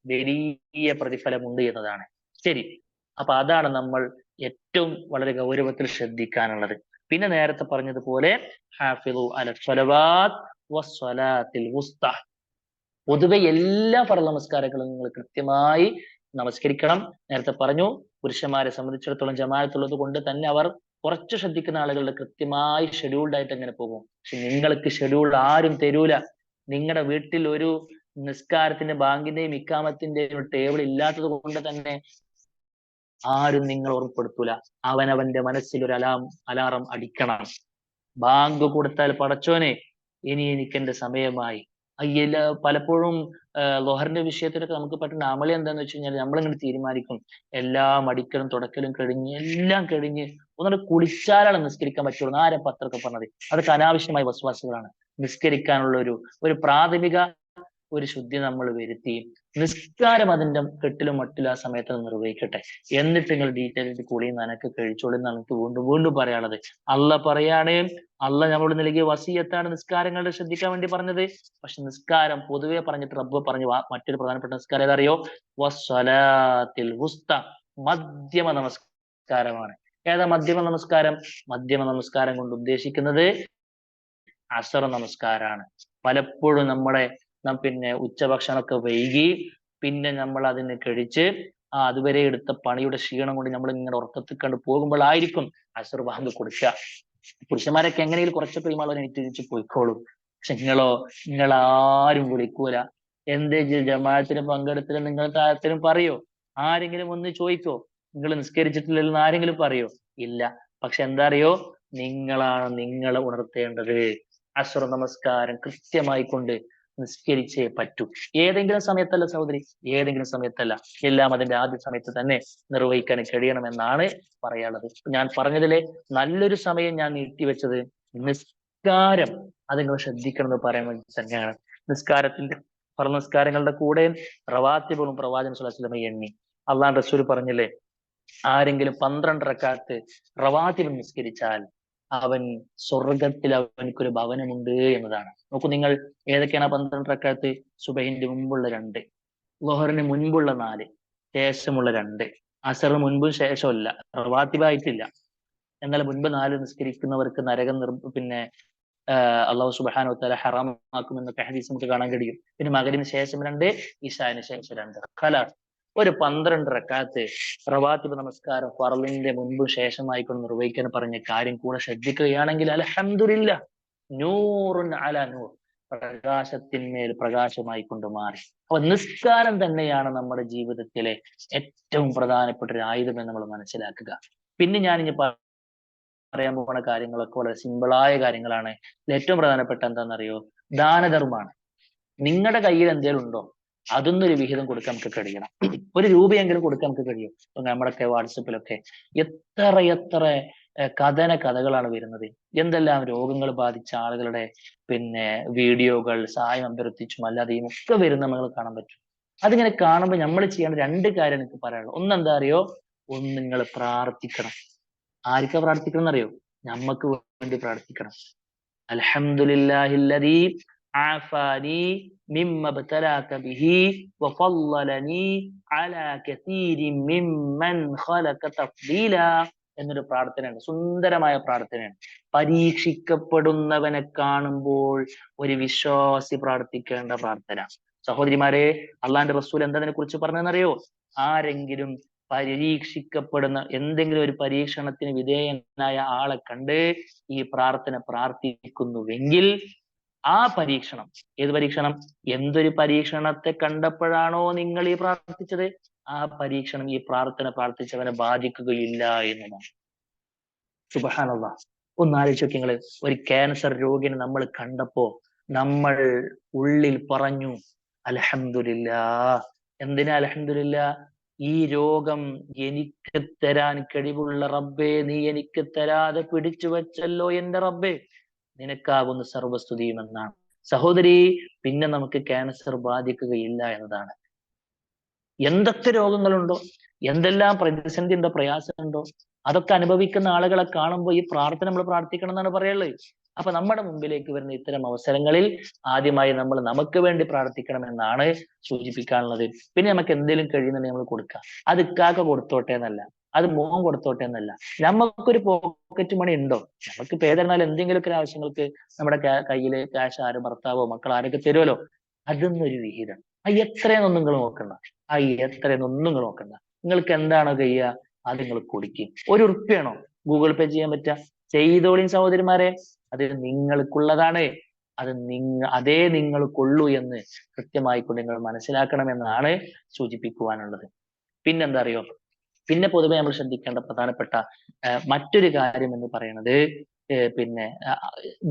വലിയ പ്രതിഫലമുണ്ട് എന്നതാണ്. ശരി, അപ്പൊ അതാണ് നമ്മൾ ഏറ്റവും വളരെ ഗൗരവത്തിൽ ശ്രദ്ധിക്കാനുള്ളത്. പിന്നെ നേരത്തെ പറഞ്ഞതുപോലെ ഹാഫിളു അല സ്വലവാത്ത് വസ്സലാത്തിൽ വുസ്ത, പൊതുവെ എല്ലാ ഫർള് നമസ്കാരങ്ങളും നിങ്ങൾ കൃത്യമായി നമസ്കരിക്കണം. നേരത്തെ പറഞ്ഞു, പുരുഷന്മാരെ സംബന്ധിച്ചിടത്തോളം ജമാഅത്തുള്ളത് കൊണ്ട് തന്നെ അവർ കുറച്ച് ശ്രദ്ധിക്കുന്ന ആളുകളുടെ കൃത്യമായി ഷെഡ്യൂൾഡ് ആയിട്ട് എങ്ങനെ പോകും. പക്ഷെ നിങ്ങൾക്ക് ഷെഡ്യൂൾ ആരും തരൂല. നിങ്ങളുടെ വീട്ടിൽ ഒരു നിസ്കാരത്തിന്റെ ബാങ്കിന്റെയും ഇക്കാമത്തിന്റെയും ഒരു ടേബിൾ ഇല്ലാത്തത് കൊണ്ട് തന്നെ ആരും നിങ്ങൾ ഓർമ്മപ്പെടുത്തൂല. അവനവന്റെ മനസ്സിൽ ഒരു അലാറം അടിക്കണം. ബാങ്ക് കൊടുത്താൽ പടച്ചോനെ ഇനി എനിക്ക് എന്റെ സമയമായി. അയ്യല്ല, പലപ്പോഴും ളുഹറിന്റെ വിഷയത്തിലൊക്കെ നമുക്ക് പറ്റുന്ന അമളി എന്താന്ന് വെച്ച് കഴിഞ്ഞാൽ, നമ്മളിങ്ങനെ തീരുമാനിക്കും എല്ലാം അടിക്കലും തുടക്കലും കഴിഞ്ഞ് എല്ലാം കഴിഞ്ഞ് ഒന്നുകൂടെ കുളിച്ചാലാണ് നിസ്കരിക്കാൻ പറ്റുള്ളൂ. ആരെ പത്രമൊക്കെ പറഞ്ഞത്? അതൊക്കെ അനാവശ്യമായ വസ്വാസുകളാണ്. നിസ്കരിക്കാനുള്ള ഒരു പ്രാഥമിക ഒരു ശുദ്ധി നമ്മൾ വരുത്തി നിസ്കാരം അതിന്റെ കെട്ടിലും മട്ടിലും ആ സമയത്ത് നിർവഹിക്കട്ടെ. എന്നിട്ട് നിങ്ങൾ ഡീറ്റെയിൽ കുളിയും നനക്ക് കഴിച്ചോളൂ എന്നാണ് എനിക്ക് വീണ്ടും വീണ്ടും പറയാനുള്ളത്. അള്ള പറയാണ്, അള്ള നമ്മളോട് നൽകിയ വസിയത്താണ് നിസ്കാരങ്ങളുടെ ശ്രദ്ധിക്കാൻ വേണ്ടി പറഞ്ഞത്. പക്ഷെ നിസ്കാരം പൊതുവെ പറഞ്ഞിട്ട് റബ്ബ് പറഞ്ഞു മറ്റൊരു പ്രധാനപ്പെട്ട നിസ്കാരം ഏതറിയോ? വസ്സലാത്തിൽ വുസ്ത, മധ്യമ നമസ്കാരമാണ്. ഏതാ മധ്യമ നമസ്കാരം? മധ്യമ നമസ്കാരം കൊണ്ട് ഉദ്ദേശിക്കുന്നത് അസർ നമസ്കാരാണ്. പലപ്പോഴും പിന്നെ ഉച്ചഭക്ഷണമൊക്കെ വൈകി പിന്നെ നമ്മൾ അതിന് കഴിച്ച് അതുവരെ എടുത്ത പണിയുടെ ക്ഷീണം കൊണ്ട് നമ്മൾ ഇങ്ങനെ ഉറക്കത്തിൽ കണ്ട് പോകുമ്പോഴായിരിക്കും അസർ ബാങ്ക് കൊടുക്കുക. പുരുഷന്മാരൊക്കെ എങ്ങനെയും കുറച്ചൊക്കെ ഇമാളെ തിരിച്ചു പോയിക്കോളും. പക്ഷെ നിങ്ങൾ ആരും വിളിക്കൂല. എന്തേ ജമാഅത്തിന് പങ്കെടുത്തില്ല നിങ്ങൾ താരത്തിനും പറയോ? ആരെങ്കിലും ഒന്ന് ചോദിക്കോ നിങ്ങൾ നിസ്കരിച്ചിട്ടില്ലെന്ന് ആരെങ്കിലും പറയോ? ഇല്ല. പക്ഷെ എന്താ അറിയോ, നിങ്ങളാണ് നിങ്ങളെ ഉണർത്തേണ്ടത്. അസ്ർ നമസ്കാരം കൃത്യമായി കൊണ്ട് നിസ്കരിച്ചേ പറ്റൂ. ഏതെങ്കിലും സമയത്തല്ല സഹോദരി, ഏതെങ്കിലും സമയത്തല്ല, എല്ലാം അതിന്റെ ആദ്യ സമയത്ത് തന്നെ നിർവഹിക്കാൻ കഴിയണമെന്നാണ് പറയാനുള്ളത്. ഞാൻ പറഞ്ഞതിലെ നല്ലൊരു സമയം ഞാൻ നീട്ടിവെച്ചത് നിസ്കാരം അത് നിങ്ങൾ ശ്രദ്ധിക്കണം എന്ന് പറയാൻ വേണ്ടി തന്നെയാണ്. നിസ്കാരത്തിന്റെ നിസ്കാരങ്ങളുടെ കൂടെ റവാത്തിബും പ്രവാചകൻ സ്വല്ലല്ലാഹു അലൈഹി വസല്ലം എണ്ണി. അള്ളാഹുവിന്റെ റസൂൽ പറഞ്ഞില്ലേ, ആരെങ്കിലും 12 റക്അത്ത് റവാത്തിബ് നിസ്കരിച്ചാൽ അവൻ സ്വർഗത്തിൽ അവനക്കൊരു ഭവനമുണ്ട് എന്നതാണ്. നോക്കൂ നിങ്ങൾ, ഏതൊക്കെയാണ് 12 റക്അത്ത്? സുബഹിന്റെ മുമ്പുള്ള 2, ളുഹറിന് മുൻപുള്ള 4, ശേഷമുള്ള 2, അസറിന് മുൻപും ശേഷമല്ല, റവാത്തിബായിട്ടില്ല. എന്നാൽ മുൻപ് 4 നിസ്കരിക്കുന്നവർക്ക് നരകം പിന്നെ അള്ളാഹു സുബ്ഹാനഹു വതആല ഹറാമാക്കുമെന്നൊക്കെ ഹദീസ് നമുക്ക് കാണാൻ കഴിയും. പിന്നെ മഗ്‌രിബിന് ശേഷം 2, ഇശാന് ശേഷം 2. ഖലാസ്. ഒരു 12 റക്അത്ത് റവാത്തിബ് നമസ്കാരം ഫർളിന്റെ മുൻപ് ശേഷമായിക്കൊണ്ട് നിർവഹിക്കാൻ പറഞ്ഞ കാര്യം കൂടെ ശ്രദ്ധിക്കുകയാണെങ്കിൽ അൽഹംദുലില്ലാഹ്, നൂറുൻ അലാ നൂർ, പ്രകാശത്തിന്മേൽ പ്രകാശമായി കൊണ്ട് മാറി. അപ്പൊ നിസ്കാരം തന്നെയാണ് നമ്മുടെ ജീവിതത്തിലെ ഏറ്റവും പ്രധാനപ്പെട്ട ഒരു ആയുധം എന്ന് നമ്മൾ മനസ്സിലാക്കുക. പിന്നെ ഞാൻ ഇനി പറയാൻ പോകുന്ന കാര്യങ്ങളൊക്കെ വളരെ സിമ്പിളായ കാര്യങ്ങളാണ്. ഏറ്റവും പ്രധാനപ്പെട്ട എന്താണെന്നറിയോ? ദാനധർമ്മമാണ്. നിങ്ങളുടെ കയ്യിൽ എന്തെങ്കിലും ഉണ്ടോ, അതൊന്നൊരു വിഹിതം കൊടുക്കാൻ നമുക്ക് കഴിയണം. 1 രൂപയെങ്കിലും കൊടുക്കാൻ നമുക്ക് കഴിയും. ഇപ്പൊ നമ്മുടെയൊക്കെ വാട്സപ്പിലൊക്കെ എത്ര എത്ര കഥകളാണ് വരുന്നത്. എന്തെല്ലാം രോഗങ്ങൾ ബാധിച്ച ആളുകളുടെ പിന്നെ വീഡിയോകൾ സഹായം അഭ്യർത്ഥിച്ചും അല്ലാതെയും ഒക്കെ വരുന്ന നമ്മൾ കാണാൻ പറ്റും. അതിങ്ങനെ കാണുമ്പോൾ നമ്മൾ ചെയ്യേണ്ട 2 കാര്യം എനിക്ക് പറയാനുള്ളത്. ഒന്ന് എന്താ അറിയോ? ഒന്ന്, നിങ്ങൾ പ്രാർത്ഥിക്കണം. ആർക്കാ പ്രാർത്ഥിക്കണം എന്നറിയോ? നമ്മക്ക് വേണ്ടി പ്രാർത്ഥിക്കണം. അൽഹംദുലില്ലാഹില്ലദീ ആഫാനി മിമ്മ ഇബ്തലാക ബിഹി വഫളലനി അലാ കസീരിൻ മിമ്മൻ ഖലഖ തഫ്ദീല എന്നൊരു പ്രാർത്ഥനയാണ്. സുന്ദരമായ പ്രാർത്ഥനയാണ്. പരീക്ഷിക്കപ്പെടുന്നവനെ കാണുമ്പോൾ ഒരു വിശ്വാസി പ്രാർത്ഥിക്കേണ്ട പ്രാർത്ഥന. സഹോദരിമാരെ, അള്ളാന്റെ റസൂൽ എന്താ അതിനെ കുറിച്ച് പറഞ്ഞതെന്നറിയോ? ആരെങ്കിലും പരീക്ഷിക്കപ്പെടുന്ന, എന്തെങ്കിലും ഒരു പരീക്ഷണത്തിന് വിധേയനായ ആളെ കണ്ട് ഈ പ്രാർത്ഥന പ്രാർത്ഥിക്കുന്നുവെങ്കിൽ ആ പരീക്ഷണം, ഏത് പരീക്ഷണം? എന്തൊരു പരീക്ഷണത്തെ കണ്ടപ്പോഴാണോ നിങ്ങൾ ഈ പ്രാർത്ഥിച്ചത്, ആ പരീക്ഷണം ഈ പ്രാർത്ഥന പ്രാർത്ഥിച്ചവനെ ബാധിക്കുകയില്ല എന്നതാണ്. സുബ്ഹാനല്ലാഹ്. ഒന്ന് ആലോചിച്ച് നോക്കി നിങ്ങള്. ഒരു ക്യാൻസർ രോഗിനെ നമ്മൾ കണ്ടപ്പോ നമ്മൾ ഉള്ളിൽ പറഞ്ഞു അൽഹംദുലില്ലാഹ്. എന്തിനാ അൽഹംദുലില്ലാഹ്? ഈ രോഗം എനിക്ക് തരാൻ കഴിവുള്ള റബ്ബേ, നീ എനിക്ക് തരാതെ പിടിച്ചു വെച്ചല്ലോ എന്റെ റബ്ബേ, നിനക്കാകുന്ന സർവസ്തുതിയും എന്നാണ്. സഹോദരി, പിന്നെ നമുക്ക് ക്യാൻസർ ബാധിക്കുകയില്ല എന്നതാണ്. എന്തൊക്കെ രോഗങ്ങളുണ്ടോ, എന്തെല്ലാം പ്രതിസന്ധി ഉണ്ടോ, പ്രയാസം ഉണ്ടോ, അതൊക്കെ അനുഭവിക്കുന്ന ആളുകളെ കാണുമ്പോൾ ഈ പ്രാർത്ഥന നമ്മൾ പ്രാർത്ഥിക്കണം എന്നാണ് പറയുള്ളത്. അപ്പൊ നമ്മുടെ മുമ്പിലേക്ക് വരുന്ന ഇത്തരം അവസരങ്ങളിൽ ആദ്യമായി നമ്മൾ നമുക്ക് വേണ്ടി പ്രാർത്ഥിക്കണം എന്നാണ് സൂചിപ്പിക്കാനുള്ളത്. പിന്നെ നമുക്ക് എന്തെങ്കിലും കഴിയുന്നുണ്ടെങ്കിൽ നമ്മൾ കൊടുക്കുക. അത് ഇക്കാക്ക കൊടുത്തോട്ടെ എന്നല്ല, അത് മോൻ കൊടുത്തോട്ടെ എന്നല്ല. നമുക്കൊരു പോക്കറ്റ് മണി ഉണ്ടോ, നമുക്ക് പേരെന്നാൽ എന്തെങ്കിലുമൊക്കെ ആവശ്യങ്ങൾക്ക് നമ്മുടെ കയ്യില് ക്യാഷ് ആരും, ഭർത്താവോ മക്കളോ ആരൊക്കെ തരുമല്ലോ, അതൊന്നൊരു വിഹിതം. എത്രയെന്നൊന്നും നിങ്ങൾ നോക്കണ്ട. എത്രയെന്നൊന്നും നിങ്ങൾ നോക്കണ്ട. നിങ്ങൾക്ക് എന്താണോ കഴിയുക അത് നിങ്ങൾ കൊടുക്കും. 1 ഉറുപ്പ്യാണോ ഗൂഗിൾ പേ ചെയ്യാൻ പറ്റുക, ചെയ്തോളിൻ സഹോദരിമാരെ. അത് നിങ്ങൾക്കുള്ളതാണ്. അതേ നിങ്ങൾക്കുള്ളൂ എന്ന് കൃത്യമായിക്കൊണ്ട് നിങ്ങൾ മനസ്സിലാക്കണമെന്നാണ് സൂചിപ്പിക്കുവാനുള്ളത്. പിന്നെന്താ അറിയോ? പിന്നെ പൊതുവെ നമ്മൾ ശ്രദ്ധിക്കേണ്ട പ്രധാനപ്പെട്ട മറ്റൊരു കാര്യം എന്ന് പറയുന്നത് പിന്നെ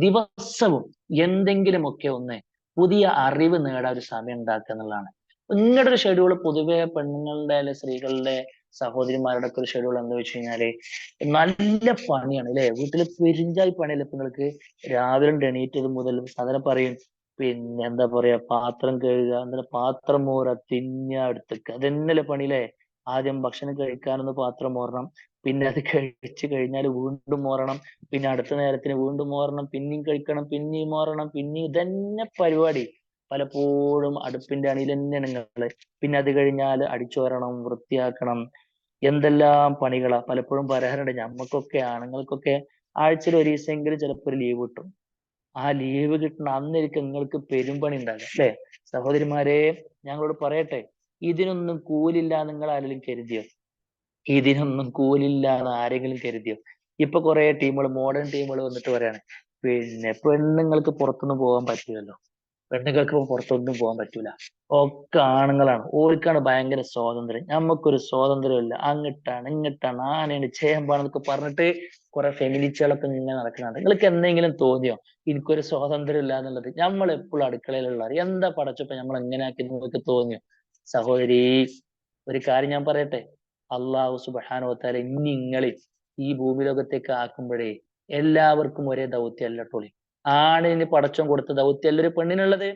ദിവസവും എന്തെങ്കിലുമൊക്കെ ഒന്ന് പുതിയ അറിവ് നേടാൻ ഒരു സമയം ഉണ്ടാക്കുക എന്നുള്ളതാണ്. നിങ്ങളുടെ ഒരു ഷെഡ്യൂൾ, പൊതുവെ പെണ്ണുങ്ങളുടെ അല്ലെ സ്ത്രീകളുടെ സഹോദരിമാരുടെ ഒക്കെ ഒരു ഷെഡ്യൂൾ എന്താ വെച്ച് കഴിഞ്ഞാല് നല്ല പണിയാണ് അല്ലെ. വീട്ടില് പെരിഞ്ചായി പണിയല്ലേ ഇപ്പൊ നിങ്ങൾക്ക്. രാവിലെ എണീറ്റത് മുതൽ സാധാരണ പറയും പിന്നെ എന്താ പറയാ, പാത്രം കഴുകുക, എന്താ പാത്രം മോറുക, തിന്നുക, എടുത്തുക, അതന്നെയല്ലേ പണി അല്ലേ. ആദ്യം ഭക്ഷണം കഴിക്കാനൊന്ന് പാത്രം മോറണം, പിന്നെ അത് കഴിച്ചു കഴിഞ്ഞാൽ വീണ്ടും മോറണം, പിന്നെ അടുത്ത നേരത്തിന് വീണ്ടും മോറണം, പിന്നെയും കഴിക്കണം, പിന്നെയും മോറണം, പിന്നെയും ഇതന്നെ പരിപാടി. പലപ്പോഴും അടുപ്പിന്റെ അണിയിൽ തന്നെയാണ് നിങ്ങള്. പിന്നെ അത് കഴിഞ്ഞാൽ അടിച്ചോരണം, വൃത്തിയാക്കണം, എന്തെല്ലാം പണികളാ. പലപ്പോഴും പറയാറുണ്ട്, ഞമ്മക്കൊക്കെ ആണുങ്ങൾക്കൊക്കെ ആഴ്ചയിൽ 1 ദിവസമെങ്കിലും ചിലപ്പോൾ ഒരു ലീവ് കിട്ടും. ആ ലീവ് കിട്ടുന്ന അന്നിരിക്കും നിങ്ങൾക്ക് പെരുമ്പണി ഉണ്ടാകുക അല്ലെ. സഹോദരിമാരെ, ഞങ്ങളോട് പറയട്ടെ, ഇതിനൊന്നും കൂലില്ല നിങ്ങൾ ആരെങ്കിലും കരുതിയോ? ഇതിനൊന്നും കൂലില്ല എന്ന് ആരെങ്കിലും കരുതിയോ? ഇപ്പൊ കുറെ ടീമുകൾ, മോഡേൺ ടീമുകൾ വന്നിട്ട് പറയാണ് പിന്നെ പെണ്ണുങ്ങൾക്ക് പുറത്തൊന്നും പോകാൻ പറ്റില്ലല്ലോ, പെണ്ണുങ്ങൾക്ക് പുറത്തൊന്നും പോകാൻ പറ്റൂല, ഒക്കെ ആണുങ്ങളാണ്, ഓർക്കാണ് ഭയങ്കര സ്വാതന്ത്ര്യം, നമുക്കൊരു സ്വാതന്ത്ര്യം ഇല്ല, അങ്ങിട്ടാണ് ഇങ്ങിട്ടാണ് ആനയാണ് ചേമ്പാണെന്നൊക്കെ പറഞ്ഞിട്ട് കുറെ ഫെമിനിസ്റ്റുകളൊക്കെ ഇങ്ങനെ നടക്കുന്നുണ്ട്. നിങ്ങൾക്ക് എന്തെങ്കിലും തോന്നിയോ എനിക്കൊരു സ്വാതന്ത്ര്യം ഇല്ല എന്നുള്ളത്? നമ്മൾ എപ്പോഴും അടുക്കളയിലുള്ളവർ, എന്താ പടച്ചപ്പോ നമ്മൾ എങ്ങനെയാക്കി നിങ്ങൾക്ക് തോന്നിയോ? സഹോദരി, ഒരു കാര്യം ഞാൻ പറയട്ടെ, അള്ളാഹു സുബ്ഹാനഹു വ തആല ഇനി നിങ്ങളെ ഈ ഭൂമി ലോകത്തേക്ക് ആക്കുമ്പോഴേ എല്ലാവർക്കും ഒരേ ദൗത്യമല്ല ടോളി. ആണിന് പടച്ചോൻ കൊടുത്ത ദൗത്യമല്ല ഒരു പെണ്ണിനുള്ളത്,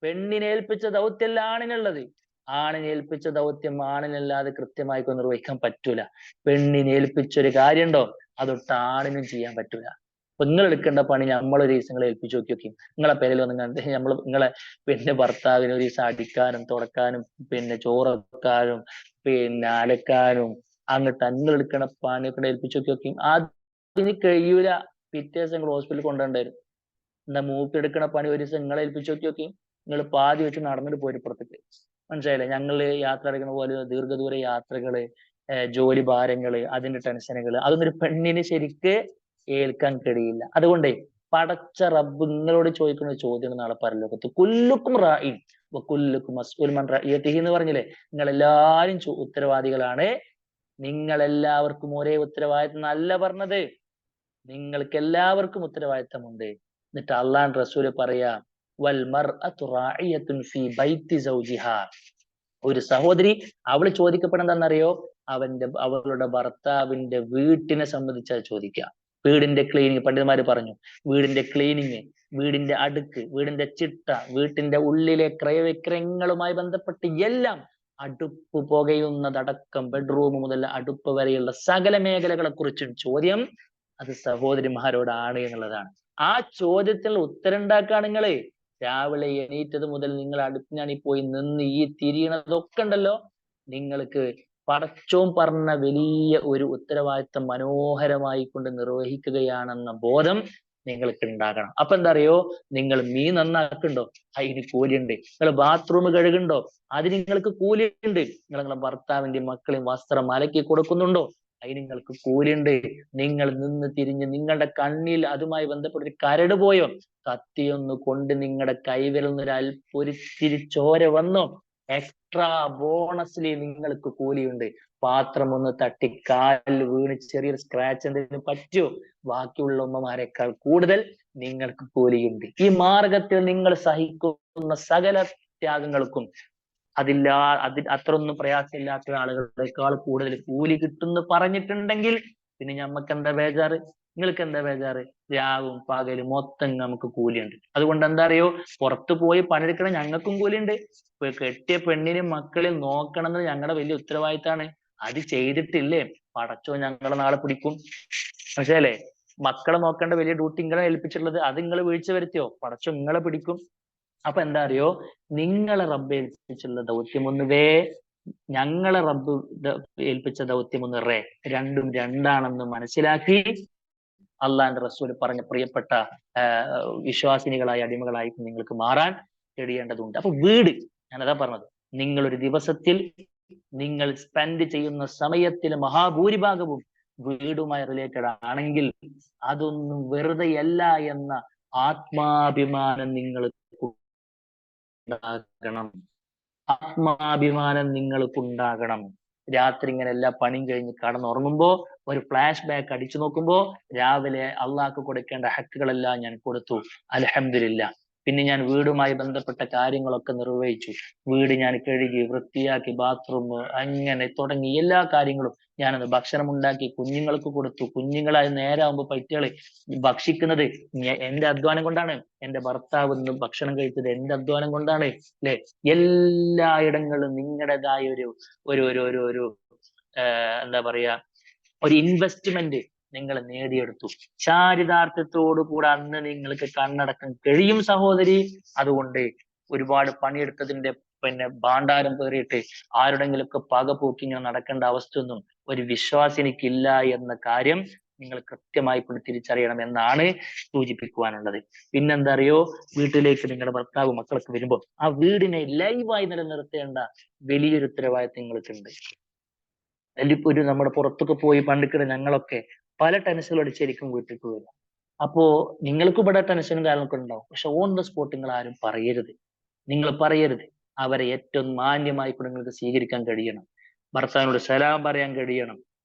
പെണ്ണിനെ ഏൽപ്പിച്ച ദൗത്യമല്ല ആണിനുള്ളത്. ആണിനെ ഏൽപ്പിച്ച ദൗത്യം ആണിനല്ലാതെ കൃത്യമായി നിർവഹിക്കാൻ പറ്റൂല. പെണ്ണിനെ ഏൽപ്പിച്ചൊരു കാര്യമുണ്ടോ അതൊട്ട് ആണിനും ചെയ്യാൻ പറ്റൂല. അപ്പൊ നിങ്ങൾ എടുക്കേണ്ട പണി നമ്മളൊരു ദിവസം നിങ്ങളെ ഏൽപ്പിച്ചു നോക്കി. നിങ്ങളെ പേരിൽ വന്ന് കണ്ട് നിങ്ങളെ ഭർത്താവിന് ഒരു ദിവസം അടിക്കാനും തുടക്കാനും ചോറ് വെക്കാനും അലക്കാനും അങ്ങോട്ട് നിങ്ങൾ എടുക്കണ പണിയൊക്കെ ഏൽപ്പിച്ചു നോക്കി. അതിന് കഴിയൂല. പിറ്റേ ദിവസം നിങ്ങൾ ഹോസ്പിറ്റലിൽ കൊണ്ടുപോകേണ്ടി വരും. എന്താ മൂപ്പരെടുക്കണ പണി ഒരു ദിവസം നിങ്ങളെ ഏൽപ്പിച്ചു നോക്കി. നിങ്ങൾ പാതി വെച്ച് നടന്നിട്ട് പോരും പുറത്തേക്ക്. മനസ്സിലായില്ലേ? ഞങ്ങള് യാത്ര എടുക്കുന്ന പോലെ ദീർഘദൂര യാത്രകള്, ജോലി ഭാരങ്ങള്, അതിന്റെ ടെൻഷനുകള്, അതൊന്നും ഒരു പെണ്ണിന് ശരിക്ക് ഏൽക്കാൻ കഴിയില്ല. അതുകൊണ്ടേ പടച്ച റബ്ബ് നിങ്ങളോട് ചോദിക്കുന്ന ഒരു ചോദ്യം നാളെ പരലോകത്ത്. കുല്ലുക്കും റാഇൻ വകുല്ലുക്കും മസ്ഊലുൻ അൻ റഇയതിഹി എന്ന് പറഞ്ഞില്ലേ? നിങ്ങൾ എല്ലാവരും ഉത്തരവാദികളാണ്. നിങ്ങൾ എല്ലാവർക്കും ഒരേ ഉത്തരവാദിത്തം അല്ല പറഞ്ഞത്. നിങ്ങൾക്ക് എല്ലാവർക്കും ഉത്തരവാദിത്തമുണ്ട്. എന്നിട്ട് അള്ളാഹ് റസൂല് പറയാ വൽ മർഅതു റാഇയത്തുൻ ഫീ ബൈത്തി സൗജിഹാ. ഒരു സഹോദരി അവൾ ചോദിക്കപ്പെടുന്നതെന്നറിയോ? അവളുടെ ഭർത്താവിന്റെ വീട്ടിനെ സംബന്ധിച്ചാണ് ചോദിക്കുക. വീടിന്റെ ക്ലീനിങ്, പണ്ഡിതന്മാര് പറഞ്ഞു, വീടിന്റെ ക്ലീനിങ്, വീടിന്റെ അടുക്ക്, വീടിന്റെ ചിട്ട, വീട്ടിന്റെ ഉള്ളിലെ ക്രയവിക്രയങ്ങളുമായി ബന്ധപ്പെട്ട് എല്ലാം, അടുപ്പ് പുകയുന്നതടക്കം ബെഡ്റൂം മുതൽ അടുപ്പ് വരെയുള്ള സകല മേഖലകളെ കുറിച്ചും ചോദ്യം അത് സഹോദരിമാരോടാണ് എന്നുള്ളതാണ്. ആ ചോദ്യത്തിന് ഉത്തരം ഉണ്ടാക്കുക നിങ്ങള്. രാവിലെ എണീറ്റത് മുതൽ നിങ്ങൾ അടുപ്പിനാണ് പോയി നിന്ന് ഈ തിരിയണതൊക്കെ ഉണ്ടല്ലോ, നിങ്ങൾക്ക് പടച്ചോൻ പറഞ്ഞ വലിയ ഒരു ഉത്തരവാദിത്തം മനോഹരമായി കൊണ്ട് നിർവഹിക്കുകയാണെന്ന ബോധം നിങ്ങൾക്ക് ഉണ്ടാകണം. അപ്പൊ എന്താ അറിയോ? നിങ്ങൾ മീൻ നന്നാക്കുന്നുണ്ടോ? അതിന് കൂലിയുണ്ട്. നിങ്ങൾ ബാത്റൂം കഴുകുന്നുണ്ടോ? അതിന് നിങ്ങൾക്ക് കൂലിയുണ്ട്. നിങ്ങളെ ഭർത്താവിന്റെയും മക്കളെയും വസ്ത്രം അലക്കി കൊടുക്കുന്നുണ്ടോ? അതിന് നിങ്ങൾക്ക് കൂലിയുണ്ട്. നിങ്ങൾ നിന്ന് തിരിഞ്ഞ് നിങ്ങളുടെ കണ്ണിൽ അതുമായി ബന്ധപ്പെട്ട ഒരു കരട് പോയോ, കത്തിയൊന്ന് കൊണ്ട് നിങ്ങളുടെ കൈവിരൽ ഒരിത്തിരി ചോര വന്നോ, എക്സ്ട്രാ ബോണസ്ലി നിങ്ങൾക്ക് കൂലിയുണ്ട്. പാത്രം ഒന്ന് തട്ടി കാലിൽ വീണ് ചെറിയൊരു സ്ക്രാച്ച് എന്തെങ്കിലും പറ്റുമോ, ബാക്കിയുള്ള ഉമ്മമാരെക്കാൾ കൂടുതൽ നിങ്ങൾക്ക് കൂലിയുണ്ട്. ഈ മാർഗത്തിൽ നിങ്ങൾ സഹിക്കുന്ന സകല ത്യാഗങ്ങൾക്കും അത്രയൊന്നും പ്രയാസമില്ലാത്ത ആളുകളെക്കാൾ കൂടുതൽ കൂലി കിട്ടുന്നു പറഞ്ഞിട്ടുണ്ടെങ്കിൽ പിന്നെ ഞമ്മക്ക് എന്താ ബേജാറ്? നിങ്ങൾക്ക് എന്താ ബേജാറ്? രാവും പകലും മൊത്തം നമുക്ക് കൂലിയുണ്ട്. അതുകൊണ്ട് എന്താ അറിയോ? പുറത്തു പോയി പണിയെടുക്കണ ഞങ്ങൾക്കും കൂലിയുണ്ട്. ഇപ്പൊ കെട്ടിയ പെണ്ണിനും മക്കളെയും നോക്കണം എന്നത് ഞങ്ങളുടെ വലിയ ഉത്തരവാദിത്തമാണ്. അത് ചെയ്തിട്ടില്ലേ പടച്ചോ ഞങ്ങളെ നാളെ പിടിക്കും. മനസ്സിലല്ലേ? മക്കളെ നോക്കേണ്ട വലിയ ഡ്യൂട്ടി നിങ്ങളെ ഏൽപ്പിച്ചിട്ടുള്ളത്, അത് നിങ്ങൾ വീഴ്ച വരുത്തിയോ പടച്ചോ നിങ്ങളെ പിടിക്കും. അപ്പൊ എന്താ അറിയോ? നിങ്ങളെ റബ്ബ് ഏൽപ്പിച്ചുള്ള ദൗത്യം ഒന്ന് ഞങ്ങളെ റബ്ബ് ഏൽപ്പിച്ച ദൗത്യം ഒന്ന് രണ്ടും രണ്ടാണെന്ന് മനസ്സിലാക്കി അള്ളാന്റെ റസൂൽ പറഞ്ഞ പ്രിയപ്പെട്ട വിശ്വാസിനികളായ അടിമകളായി നിങ്ങൾക്ക് മാറാൻ കഴിയേണ്ടതുണ്ട്. അപ്പൊ വീട്, ഞാനതാ പറഞ്ഞത്, നിങ്ങളൊരു ദിവസത്തിൽ നിങ്ങൾ സ്പെൻഡ് ചെയ്യുന്ന സമയത്തിൽ മഹാഭൂരിഭാഗവും വീടുമായി റിലേറ്റഡ് ആണെങ്കിൽ അതൊന്നും വെറുതെയല്ല എന്ന ആത്മാഭിമാനം നിങ്ങൾക്ക് ഉണ്ടാകണം. ആത്മാഭിമാനം നിങ്ങൾക്കുണ്ടാകണം. രാത്രി ഇങ്ങനെ എല്ലാ പണിയും കഴിഞ്ഞ് കടന്നുറങ്ങുമ്പോ ഒരു ഫ്ലാഷ് ബാക്ക് അടിച്ചു നോക്കുമ്പോ രാവിലെ അള്ളാഹ്ക്ക് കൊടുക്കേണ്ട ഹക്കുകളെല്ലാം ഞാൻ കൊടുത്തു, അൽഹംദുലില്ലാ. പിന്നെ ഞാൻ വീടുമായി ബന്ധപ്പെട്ട കാര്യങ്ങളൊക്കെ നിർവഹിച്ചു. വീട് ഞാൻ കഴുകി വൃത്തിയാക്കി, ബാത്റൂം അങ്ങനെ തുടങ്ങി എല്ലാ കാര്യങ്ങളും ഞാനത് ഭക്ഷണം ഉണ്ടാക്കി കുഞ്ഞുങ്ങൾക്ക് കൊടുത്തു. കുഞ്ഞുങ്ങളായി നേരാകുമ്പോ പൈറ്റകള് ഭക്ഷിക്കുന്നത് എന്റെ അധ്വാനം കൊണ്ടാണ്. എന്റെ ഭർത്താവ് ഇന്ന് ഭക്ഷണം കഴിച്ചത് എന്റെ അധ്വാനം കൊണ്ടാണ്. അല്ലെ? എല്ലായിടങ്ങളിലും നിങ്ങളുടേതായ ഒരു ഒരു ഒരു ഒരു ഒരു എന്താ പറയാ, ഒരു ഇൻവെസ്റ്റ്മെന്റ് നിങ്ങൾ നേടിയെടുത്തു. ചാരിതാർത്ഥ്യത്തോടു കൂടെ അന്ന് നിങ്ങൾക്ക് കണ്ണടക്കാൻ കഴിയും സഹോദരി. അതുകൊണ്ട് ഒരുപാട് പണിയെടുത്തതിന്റെ ഭാണ്ഡാരം പേറിയിട്ട് ആരുടെങ്കിലൊക്കെ പക പോക്കി ഇങ്ങനെ നടക്കേണ്ട അവസ്ഥയൊന്നും ഒരു വിശ്വാസിനിക്കില്ല എന്ന കാര്യം നിങ്ങൾ കൃത്യമായി കൊണ്ട് തിരിച്ചറിയണം എന്നാണ് സൂചിപ്പിക്കുവാനുള്ളത്. പിന്നെന്താ അറിയോ? വീട്ടിലേക്ക് നിങ്ങളുടെ ഭർത്താവ് മക്കളൊക്കെ വരുമ്പോൾ ആ വീടിനെ ലൈവായി നിലനിർത്തേണ്ട വലിയൊരു ഉത്തരവാദിത്തം നിങ്ങൾക്കുണ്ട്. അതിലിപ്പോ നമ്മുടെ പുറത്തൊക്കെ പോയി പണ്ടിക്കിടെ ഞങ്ങളൊക്കെ പല ടെൻഷനുകൾ അടിച്ചായിരിക്കും വീട്ടിലേക്ക് വരിക. അപ്പോ നിങ്ങൾക്ക് ഇവിടെ ടെൻഷനും കാര്യങ്ങളൊക്കെ ഉണ്ടാവും. പക്ഷെ ഓൺ ദ സ്പോട്ട് നിങ്ങൾ ആരും പറയരുത്. നിങ്ങൾ പറയരുത്. അവരെ ഏറ്റവും മാന്യമായി കൊണ്ട് നിങ്ങൾക്ക് സ്വീകരിക്കാൻ കഴിയണം. ഭർത്താവിനോട് സലാം പറയാൻ കഴിയണം.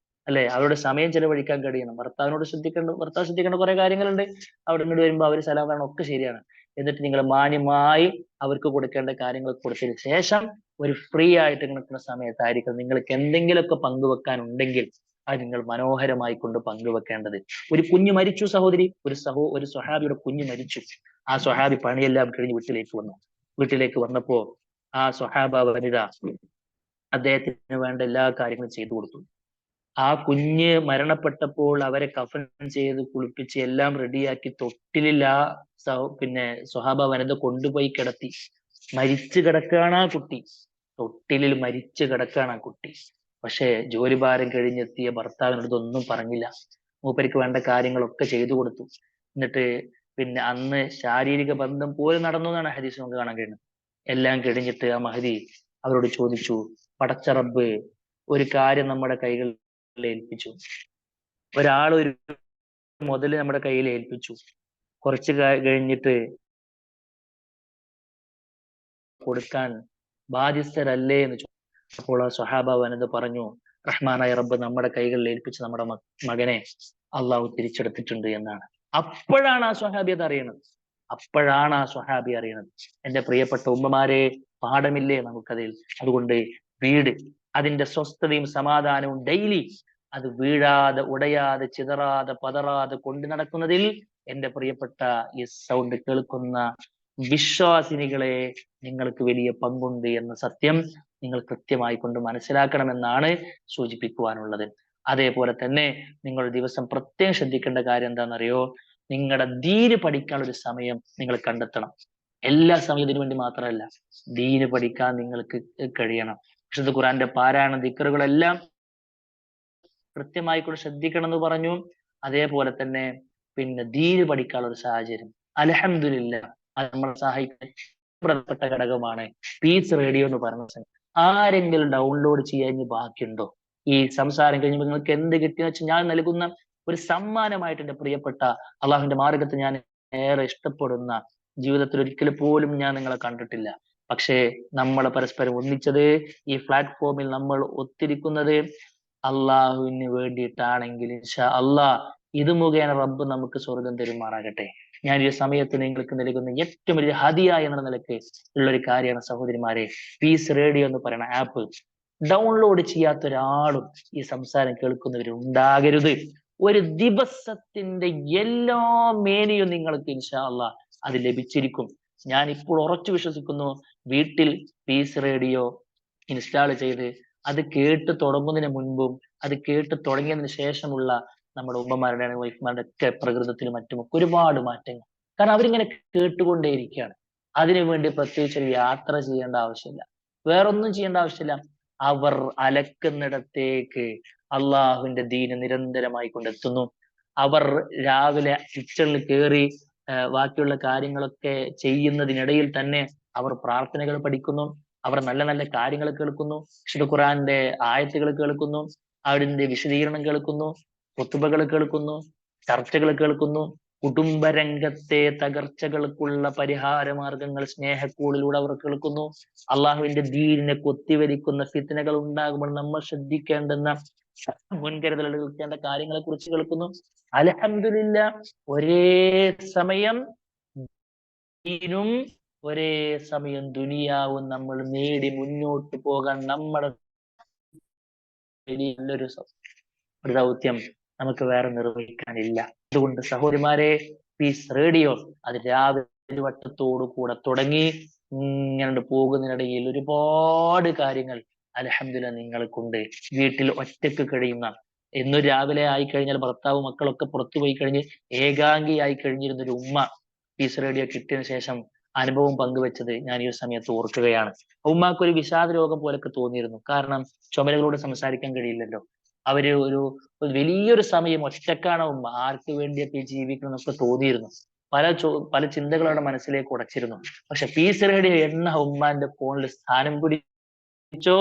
അല്ലെ? അവരുടെ സമയം ചെലവഴിക്കാൻ കഴിയണം. ഭർത്താവ് ശ്രദ്ധിക്കേണ്ട കുറെ കാര്യങ്ങളുണ്ട്. അവിടെ ഇങ്ങോട്ട് വരുമ്പോൾ അവർ സലാം പറയണം, ഒക്കെ ശരിയാണ്. എന്നിട്ട് നിങ്ങൾ മാന്യമായി അവർക്ക് കൊടുക്കേണ്ട കാര്യങ്ങൾ കൊടുത്തതിന് ശേഷം ഒരു ഫ്രീ ആയിട്ട് നിൽക്കുന്ന സമയത്തായിരിക്കും നിങ്ങൾക്ക് എന്തെങ്കിലുമൊക്കെ പങ്കുവെക്കാൻ ഉണ്ടെങ്കിൽ അത് നിങ്ങൾ മനോഹരമായി കൊണ്ട് പങ്കുവെക്കേണ്ടത്. ഒരു കുഞ്ഞ് മരിച്ചു സഹോദരി, ഒരു സ്വഹാബിയുടെ കുഞ്ഞ് മരിച്ചു. ആ സ്വഹാബി പണിയെല്ലാം കഴിഞ്ഞ് വീട്ടിലേക്ക് വന്നു. വീട്ടിലേക്ക് വന്നപ്പോ ആ സ്വഹാബ വനിത അദ്ദേഹത്തിന് വേണ്ട എല്ലാ കാര്യങ്ങളും ചെയ്തു കൊടുത്തു. ആ കുഞ്ഞ് മരണപ്പെട്ടപ്പോൾ അവരെ കഫൻ ചെയ്ത് കുളിപ്പിച്ച് എല്ലാം റെഡിയാക്കി തൊട്ടിലിൽ ആ പിന്നെ സ്വഹാബ വനിത കൊണ്ടുപോയി കിടത്തി. മരിച്ചു കിടക്കുകയാണ് ആ കുട്ടി, തൊട്ടിലിൽ മരിച്ചു കിടക്കുകയാണ് ആ കുട്ടി. പക്ഷേ ജോലിഭാരം കഴിഞ്ഞെത്തിയ ഭർത്താവിനോട് ഇതൊന്നും പറഞ്ഞില്ല. മൂപ്പർക്ക് വേണ്ട കാര്യങ്ങളൊക്കെ ചെയ്തു കൊടുത്തു. എന്നിട്ട് പിന്നെ അന്ന് ശാരീരിക ബന്ധം പോലും നടന്നു എന്നാണ് ഹദീസ് നമുക്ക് കാണാൻ കഴിയുന്നത്. എല്ലാം കഴിഞ്ഞിട്ട് ആ മഹദി അവരോട് ചോദിച്ചു, പടച്ച റബ്ബ് ഒരു കാര്യം നമ്മുടെ കൈകളിൽ ഏൽപ്പിച്ചു. ഒരാൾ ഒരു മുതല് നമ്മുടെ കയ്യിൽ ഏൽപ്പിച്ചു. കുറച്ച് കഴിഞ്ഞിട്ട് കൊടുക്കാൻ ബാധ്യസ്ഥരല്ലേ എന്ന് ചോദിച്ചു. അപ്പോൾ ആ സ്വഹാബ വനിത പറഞ്ഞു, റഹ്മാനായ റബ്ബ് നമ്മുടെ കൈകളിൽ ഏൽപ്പിച്ച് നമ്മുടെ മകനെ അള്ളാഹു തിരിച്ചെടുത്തിട്ടുണ്ട് എന്നാണ്. അപ്പോഴാണ് ആ സ്വഹാബി അത് അറിയണത്. അപ്പോഴാണ് ആ സ്വഹാബി അറിയണത്. എന്റെ പ്രിയപ്പെട്ട ഉമ്മമാരെ, പാഠമില്ലേ നമുക്കതിൽ? അതുകൊണ്ട് വീട്, അതിന്റെ സ്വസ്ഥതയും സമാധാനവും ഡെയിലി അത് വീഴാതെ ഉടയാതെ ചിതറാതെ പതറാതെ കൊണ്ടു നടക്കുന്നതിൽ എന്റെ പ്രിയപ്പെട്ട ഈ സൗണ്ട് കേൾക്കുന്ന വിശ്വാസിനികളെ, നിങ്ങൾക്ക് വലിയ പങ്കുണ്ട് എന്ന സത്യം നിങ്ങൾ കൃത്യമായി കൊണ്ട് മനസ്സിലാക്കണമെന്നാണ് സൂചിപ്പിക്കുവാനുള്ളത്. അതേപോലെ തന്നെ നിങ്ങൾ ദിവസം പ്രത്യേകം ശ്രദ്ധിക്കേണ്ട കാര്യം എന്താണെന്നറിയോ? നിങ്ങളുടെ ദീന് പഠിക്കാനുള്ള ഒരു സമയം നിങ്ങൾ കണ്ടെത്തണം. എല്ലാ സമയവും ഇതിനു വേണ്ടി മാത്രമല്ല, ദീന് പഠിക്കാൻ നിങ്ങൾക്ക് കഴിയണം. വിശുദ്ധ ഖുർആന്റെ പാരായണ ദിക്റുകളെല്ലാം കൃത്യമായി കൊണ്ട് ശ്രദ്ധിക്കണം എന്ന് പറഞ്ഞു. അതേപോലെ തന്നെ പിന്നെ ദീന് പഠിക്കാനുള്ള ഒരു സാഹചര്യം അൽഹംദുലില്ലാഹ് അത് നമ്മളെ സഹായിക്കാൻ പ്രധാനപ്പെട്ട ഘടകമാണ് പീസ് റേഡിയോ എന്ന് പറഞ്ഞ. ആരെങ്കിലും ഡൗൺലോഡ് ചെയ്യാൻ ബാക്കിയുണ്ടോ? ഈ സംസാരം കഴിഞ്ഞപ്പോൾ നിങ്ങൾക്ക് എന്ത് കിട്ടിയെന്ന് വെച്ചാൽ ഞാൻ നൽകുന്ന ഒരു സമ്മാനമായിട്ട് എന്റെ പ്രിയപ്പെട്ട അള്ളാഹുവിന്റെ മാർഗത്തെ ഞാൻ ഏറെ ഇഷ്ടപ്പെടുന്ന, ജീവിതത്തിൽ ഒരിക്കൽ പോലും ഞാൻ നിങ്ങളെ കണ്ടിട്ടില്ല. പക്ഷേ നമ്മൾ പരസ്പരം ഒന്നിച്ചത്, ഈ പ്ലാറ്റ്ഫോമിൽ നമ്മൾ ഒത്തിരിക്കുന്നത് അള്ളാഹുവിന് വേണ്ടിയിട്ടാണെങ്കിൽ ഇൻഷാ അള്ളാഹ് ഇത് മുഖേന റബ്ബ് നമുക്ക് സ്വർഗം തരുമാറാകട്ടെ. ഞാൻ ഈ സമയത്ത് നിങ്ങൾക്ക് നൽകുന്ന ഏറ്റവും വലിയ ഹദിയ എന്ന നിലയ്ക്ക് ഉള്ള ഒരു കാര്യമാണ് സഹോദരിമാരെ, പീസ് റേഡിയോ എന്ന് പറയുന്ന ആപ്പ് ഡൗൺലോഡ് ചെയ്യാത്ത ഒരാളും ഈ സംസാരം കേൾക്കുന്നവരുണ്ടാകരുത്. ഒരു ദിവസത്തിന്റെ എല്ലാ മേനിയും നിങ്ങൾക്ക് ഇൻഷാ അള്ളാഹ് അത് ലഭിച്ചിരിക്കും. ഞാൻ ഇപ്പോൾ ഉറച്ചു വിശ്വസിക്കുന്നു, വീട്ടിൽ പീസ് റേഡിയോ ഇൻസ്റ്റാൾ ചെയ്ത് അത് കേട്ട് തുടങ്ങുന്നതിന് മുൻപും അത് കേട്ട് തുടങ്ങിയതിന് ശേഷമുള്ള നമ്മുടെ ഉമ്മമാരുടെ വൈഫ്മാരുടെ ഒക്കെ പ്രകൃതത്തിലും മറ്റുമൊക്കെ ഒരുപാട് മാറ്റങ്ങൾ. കാരണം അവരിങ്ങനെ കേട്ടുകൊണ്ടേയിരിക്കുകയാണ്. അതിനുവേണ്ടി പ്രത്യേകിച്ച് ഒരു യാത്ര ചെയ്യേണ്ട ആവശ്യമില്ല, വേറൊന്നും ചെയ്യേണ്ട ആവശ്യമില്ല. അവർ അലക്കുന്നിടത്തേക്ക് അള്ളാഹുവിന്റെ ദീന് നിരന്തരമായി കൊണ്ടെത്തുന്നു. അവർ രാവിലെ കിച്ചണിൽ കയറി ബാക്കിയുള്ള കാര്യങ്ങളൊക്കെ ചെയ്യുന്നതിനിടയിൽ തന്നെ അവർ പ്രാർത്ഥനകൾ പഠിക്കുന്നു, അവർ നല്ല നല്ല കാര്യങ്ങൾ കേൾക്കുന്നു, വിശുദ്ധ ഖുർആന്റെ ആയത്തുകൾ കേൾക്കുന്നു, അവിടുത്തെ വിശദീകരണം കേൾക്കുന്നു, ഖുതുബകൾ കേൾക്കുന്നു, ചർച്ചകൾ കേൾക്കുന്നു, കുടുംബരംഗത്തെ തകർച്ചകൾക്കുള്ള പരിഹാര മാർഗങ്ങൾ സ്നേഹക്കൂടിലൂടെ അവർ കേൾക്കുന്നു. അള്ളാഹുവിന്റെ ദീനിനെ കൊത്തിവലിക്കുന്ന ഫിത്നകൾ ഉണ്ടാകുമ്പോൾ നമ്മൾ ശ്രദ്ധിക്കേണ്ടുന്ന മുൻകരുതലുകൾ എടുക്കേണ്ട കാര്യങ്ങളെ കുറിച്ച് കേൾക്കുന്നു. അൽഹംദുലില്ലാഹ് ഒരേ സമയം ദീനും ഒരേ സമയം ദുനിയാവും നമ്മൾ നേടി മുന്നോട്ട് പോകാൻ നമ്മുടെ വലിയൊരു ദൗത്യം നമുക്ക് വേറെ നിർവഹിക്കാനില്ല. അതുകൊണ്ട് സഹോദരിമാരെ, പീസ് റേഡിയോ അത് രാവിലെ വട്ടത്തോടു കൂടെ തുടങ്ങി ഇങ്ങനെ പോകുന്നതിനിടയിൽ ഒരുപാട് കാര്യങ്ങൾ അൽഹംദുലില്ലാഹ് നിങ്ങൾക്കുണ്ട്. വീട്ടിൽ ഒറ്റക്ക് കഴിയുന്ന, എന്നും രാവിലെ ആയി കഴിഞ്ഞാൽ ഭർത്താവ് മക്കളൊക്കെ പുറത്തു പോയി കഴിഞ്ഞ് ഏകാംഗിയായി കഴിഞ്ഞിരുന്ന ഒരു ഉമ്മ പീസ് റേഡിയോ കിട്ടിയതിനു ശേഷം അനുഭവം പങ്കുവെച്ചത് ഞാൻ ഈ സമയത്ത് ഓർക്കുകയാണ്. ഉമ്മാക്ക് ഒരു വിഷാദ രോഗം പോലൊക്കെ തോന്നിയിരുന്നു. കാരണം ചുമലുകളോട് സംസാരിക്കാൻ കഴിയില്ലല്ലോ. അവര് ഒരു വലിയൊരു സമയം ഒറ്റക്കാണ് ഉമ്മ, ആർക്ക് വേണ്ടിയൊക്കെ ജീവിക്കണം എന്നൊക്കെ തോന്നിയിരുന്നു. പല ചിന്തകൾ അവരുടെ മനസ്സിലേക്ക് ഉടച്ചിരുന്നു. പക്ഷെ പീസ് റേഡിയോ എന്ന ഉമ്മാന്റെ ഫോണിൽ സ്ഥാനം പിടിച്ചോ,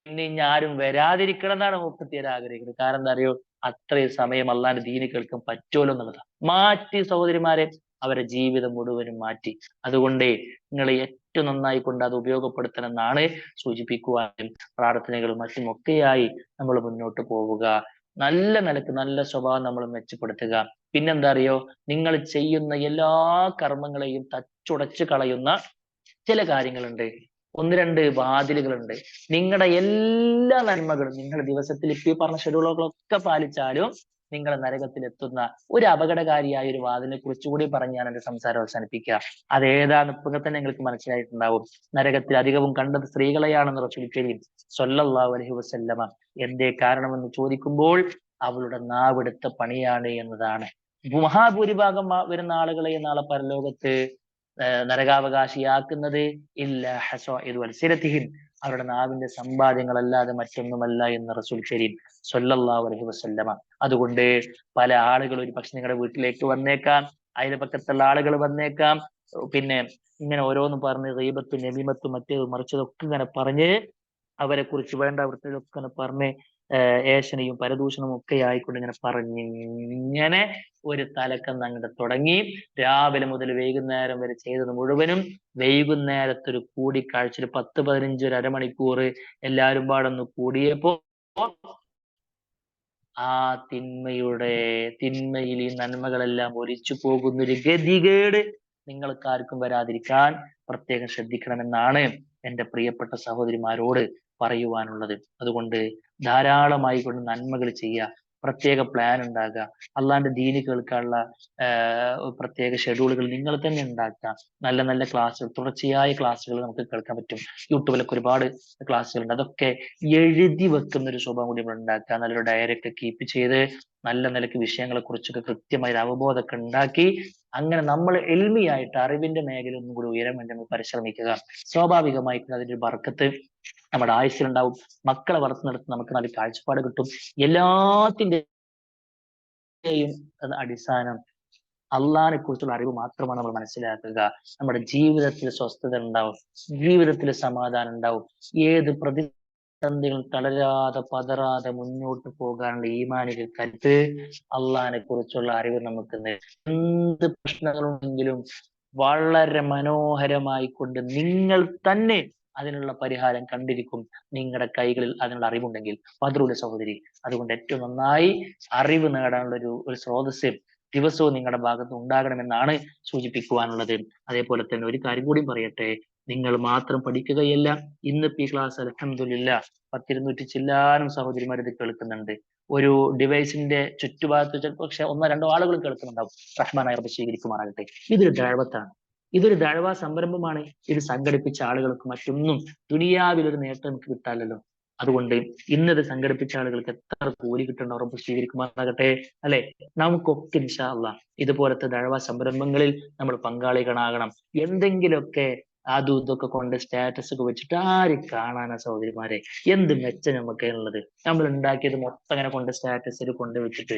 പിന്നെ ഇനി ആരും വരാതിരിക്കണം എന്നാണ് മുപ്പത്തിയേര് ആഗ്രഹിക്കുന്നത്. കാരണം എന്താ അറിയോ, അത്രയും സമയം അള്ളാന്റെ ദീന് കേൾക്കാൻ പറ്റുമല്ലോ എന്നുള്ളതാണ്. മാറ്റി സഹോദരിമാരെ, അവരെ ജീവിതം മുഴുവനും മാറ്റി. അതുകൊണ്ട് നിങ്ങൾ ഏറ്റവും നന്നായി കൊണ്ട് അത് ഉപയോഗപ്പെടുത്തണം എന്നാണ് സൂചിപ്പിക്കുവാനും പ്രാർത്ഥനകളും മറ്റുമൊക്കെയായി നമ്മൾ മുന്നോട്ട് പോവുക. നല്ല നിലക്ക് നല്ല സ്വഭാവം നമ്മൾ മെച്ചപ്പെടുത്തുക. പിന്നെന്താ അറിയോ, നിങ്ങൾ ചെയ്യുന്ന എല്ലാ കർമ്മങ്ങളെയും തച്ചുടച്ച് കളയുന്ന ചില കാര്യങ്ങളുണ്ട്, ഒന്ന് രണ്ട് വാതിലുകളുണ്ട്. നിങ്ങളുടെ എല്ലാ നന്മകളും നിങ്ങൾ ദിവസത്തിൽ ഇപ്പൊ ഈ പറഞ്ഞ ഷെഡ്യൂളുകളൊക്കെ പാലിച്ചാലും നിങ്ങൾ നരകത്തിൽ എത്തുന്ന ഒരു അപകടകാരിയായ ഒരു വാതിലിനെ കുറിച്ചുകൂടി പറഞ്ഞ് ഞാൻ എന്റെ സംസാരം അവസാനിപ്പിക്കുക. അതേതാണ് ഇപ്പൊ തന്നെ നിങ്ങൾക്ക് മനസ്സിലായിട്ടുണ്ടാവും. നരകത്തിൽ അധികവും കണ്ടത് സ്ത്രീകളെയാണെന്ന് റസൂൽ കരീം സ്വല്ലല്ലാഹു അലൈഹി വസല്ലമ. എന്തേ കാരണമെന്ന് ചോദിക്കുമ്പോൾ അവളുടെ നാവെടുത്ത പണിയാണ് എന്നതാണ്. മഹാഭൂരിഭാഗം വരുന്ന ആളുകളെ നാളെ പരലോകത്ത് നരകാവകാശിയാക്കുന്നത് ഇല്ല ഹസോഇദു അൽസിനതിഹിം, അവരുടെ നാവിന്റെ സമ്പാദ്യങ്ങളല്ലാതെ മറ്റൊന്നുമല്ല എന്ന് റസൂൽ കരീം സ്വല്ലല്ലാഹു അലൈഹി വസല്ലമ. അതുകൊണ്ട് പല ആളുകൾ ഒരു പക്ഷെ നിങ്ങളുടെ വീട്ടിലേക്ക് വന്നേക്കാം, അയൽപക്കത്തുള്ള ആളുകൾ വന്നേക്കാം, പിന്നെ ഇങ്ങനെ ഓരോന്ന് പറഞ്ഞ് ഗീബത്തും നമീമത്തും മറ്റേത് മറിച്ചതൊക്കെ ഇങ്ങനെ പറഞ്ഞ് അവരെ കുറിച്ച് വേണ്ട വൃത്തിയൊക്കെ പറഞ്ഞ് ഏഷണിയും പരദൂഷണവും ഒക്കെ ആയിക്കൊണ്ട് ഇങ്ങനെ പറഞ്ഞ് ഇങ്ങനെ ഒരു തലക്കം അങ്ങോട്ട് തുടങ്ങി രാവിലെ മുതൽ വൈകുന്നേരം വരെ ചെയ്തത് മുഴുവനും വൈകുന്നേരത്തൊരു കൂടിക്കാഴ്ച, ഒരു 10-15 ഒരു അരമണിക്കൂർ എല്ലാവരും പാടൊന്ന് കൂടിയപ്പോ ആ തിന്മയിൽ ഈ നന്മകളെല്ലാം ഒലിച്ചു പോകുന്നൊരു ഗതികേട് നിങ്ങൾക്കാർക്കും വരാതിരിക്കാൻ പ്രത്യേകം ശ്രദ്ധിക്കണമെന്നാണ് എൻ്റെ പ്രിയപ്പെട്ട സഹോദരിമാരോട് പറയുവാനുള്ളത്. അതുകൊണ്ട് ധാരാളമായി കൊണ്ട് നന്മകൾ ചെയ്യുക, പ്രത്യേക പ്ലാൻ ഉണ്ടാക്കുക, അള്ളാന്റെ ദീന് കേൾക്കാനുള്ള പ്രത്യേക ഷെഡ്യൂളുകൾ നിങ്ങൾ തന്നെ ഉണ്ടാക്കുക. നല്ല നല്ല ക്ലാസ്സുകൾ, തുടർച്ചയായ ക്ലാസ്സുകൾ നമുക്ക് കേൾക്കാൻ പറ്റും. യൂട്യൂബിലൊക്കെ ഒരുപാട് ക്ലാസ്സുകളുണ്ട്. അതൊക്കെ എഴുതി വെക്കുന്ന ഒരു സ്വഭാവം കൂടി നമ്മൾ ഉണ്ടാക്കുക. നല്ലൊരു ഡയറി ഒക്കെ കീപ്പ് ചെയ്ത് നല്ല നിലയ്ക്ക് വിഷയങ്ങളെ കുറിച്ചൊക്കെ കൃത്യമായ ഒരു അവബോധമൊക്കെ ഉണ്ടാക്കി അങ്ങനെ നമ്മൾ എൽമിയായിട്ട് അറിവിന്റെ മേഖല ഒന്നും കൂടി ഉയരാൻ വേണ്ടി നമ്മൾ പരിശ്രമിക്കുക. സ്വാഭാവികമായിട്ടും അതിന്റെ ഒരു ബർക്കത്ത് നമ്മുടെ ആയുസ്സിലുണ്ടാവും. മക്കളെ വളർത്തുന്നിടത്ത് നമുക്ക് നല്ല കാഴ്ചപ്പാട് കിട്ടും. എല്ലാത്തിന്റെയും അടിസ്ഥാനം അള്ളാഹിനെ കുറിച്ചുള്ള അറിവ് മാത്രമാണ് നമ്മൾ മനസ്സിലാക്കുക. നമ്മുടെ ജീവിതത്തിൽ സ്വസ്ഥത ഉണ്ടാവും, ജീവിതത്തിൽ സമാധാനം ഉണ്ടാവും. ഏത് പ്രതിസന്ധികളും തളരാതെ പതറാതെ മുന്നോട്ട് പോകാനുള്ള ഈമാനിക കരുത്ത് അള്ളാഹിനെ കുറിച്ചുള്ള അറിവ് നമുക്ക് എന്ത് പ്രശ്നങ്ങളുണ്ടെങ്കിലും വളരെ മനോഹരമായി കൊണ്ട് നിങ്ങൾ തന്നെ അതിനുള്ള പരിഹാരം കണ്ടിരിക്കും. നിങ്ങളുടെ കൈകളിൽ അതിനുള്ള അറിവുണ്ടെങ്കിൽ പദ്രുല സഹോദരി. അതുകൊണ്ട് ഏറ്റവും നന്നായി അറിവ് നേടാനുള്ള ഒരു സ്രോതസ് ദിവസവും നിങ്ങളുടെ ഭാഗത്ത് ഉണ്ടാകണമെന്നാണ് സൂചിപ്പിക്കുവാനുള്ളത്. അതേപോലെ തന്നെ ഒരു കാര്യം കൂടി പറയട്ടെ, നിങ്ങൾ മാത്രം പഠിക്കുകയല്ല. ഇന്നിപ്പോ ഈ ക്ലാസ് അൽഹംദുലില്ലാ 200 ചില്ലാനും സഹോദരിമാർ ഇത് കേൾക്കുന്നുണ്ട്. ഒരു ഡിവൈസിന്റെ ചുറ്റുഭാഗത്ത് പക്ഷെ 1-2 ആളുകൾ കേൾക്കുന്നുണ്ടാവും. റഹ്മാനായ റബ്ബ് സ്വീകരിക്കുമാറാകട്ടെ. ഇതൊരു ദഅവത്താണ്, ഇതൊരു ദഅവ സംരംഭമാണ്. ഇത് സംഘടിപ്പിച്ച ആളുകൾക്ക് മറ്റൊന്നും ദുനിയാവിൽ ഒരു നേട്ടം നമുക്ക് കിട്ടാലല്ലോ. അതുകൊണ്ട് ഇന്നത് സംഘടിപ്പിച്ച ആളുകൾക്ക് എത്ര കൂലി കിട്ടണോ റബ്ബ് സ്വീകരിക്കുമാറാകട്ടെ. അല്ലെ, നമുക്കൊക്കെ ഇൻഷാ അല്ലാഹ് ഇതുപോലത്തെ ദഅവ സംരംഭങ്ങളിൽ നമ്മൾ പങ്കാളികളാകണം. എന്തെങ്കിലുമൊക്കെ അതും ഇതൊക്കെ കൊണ്ട് സ്റ്റാറ്റസ് ഒക്കെ വെച്ചിട്ട് ആര് കാണാനാ സഹോദരിമാരെ? എന്ത് മെച്ചം നമുക്കുള്ളത്? നമ്മൾ ഉണ്ടാക്കിയത് മൊത്തം അങ്ങനെ കൊണ്ട് സ്റ്റാറ്റസിൽ കൊണ്ട് വെച്ചിട്ട്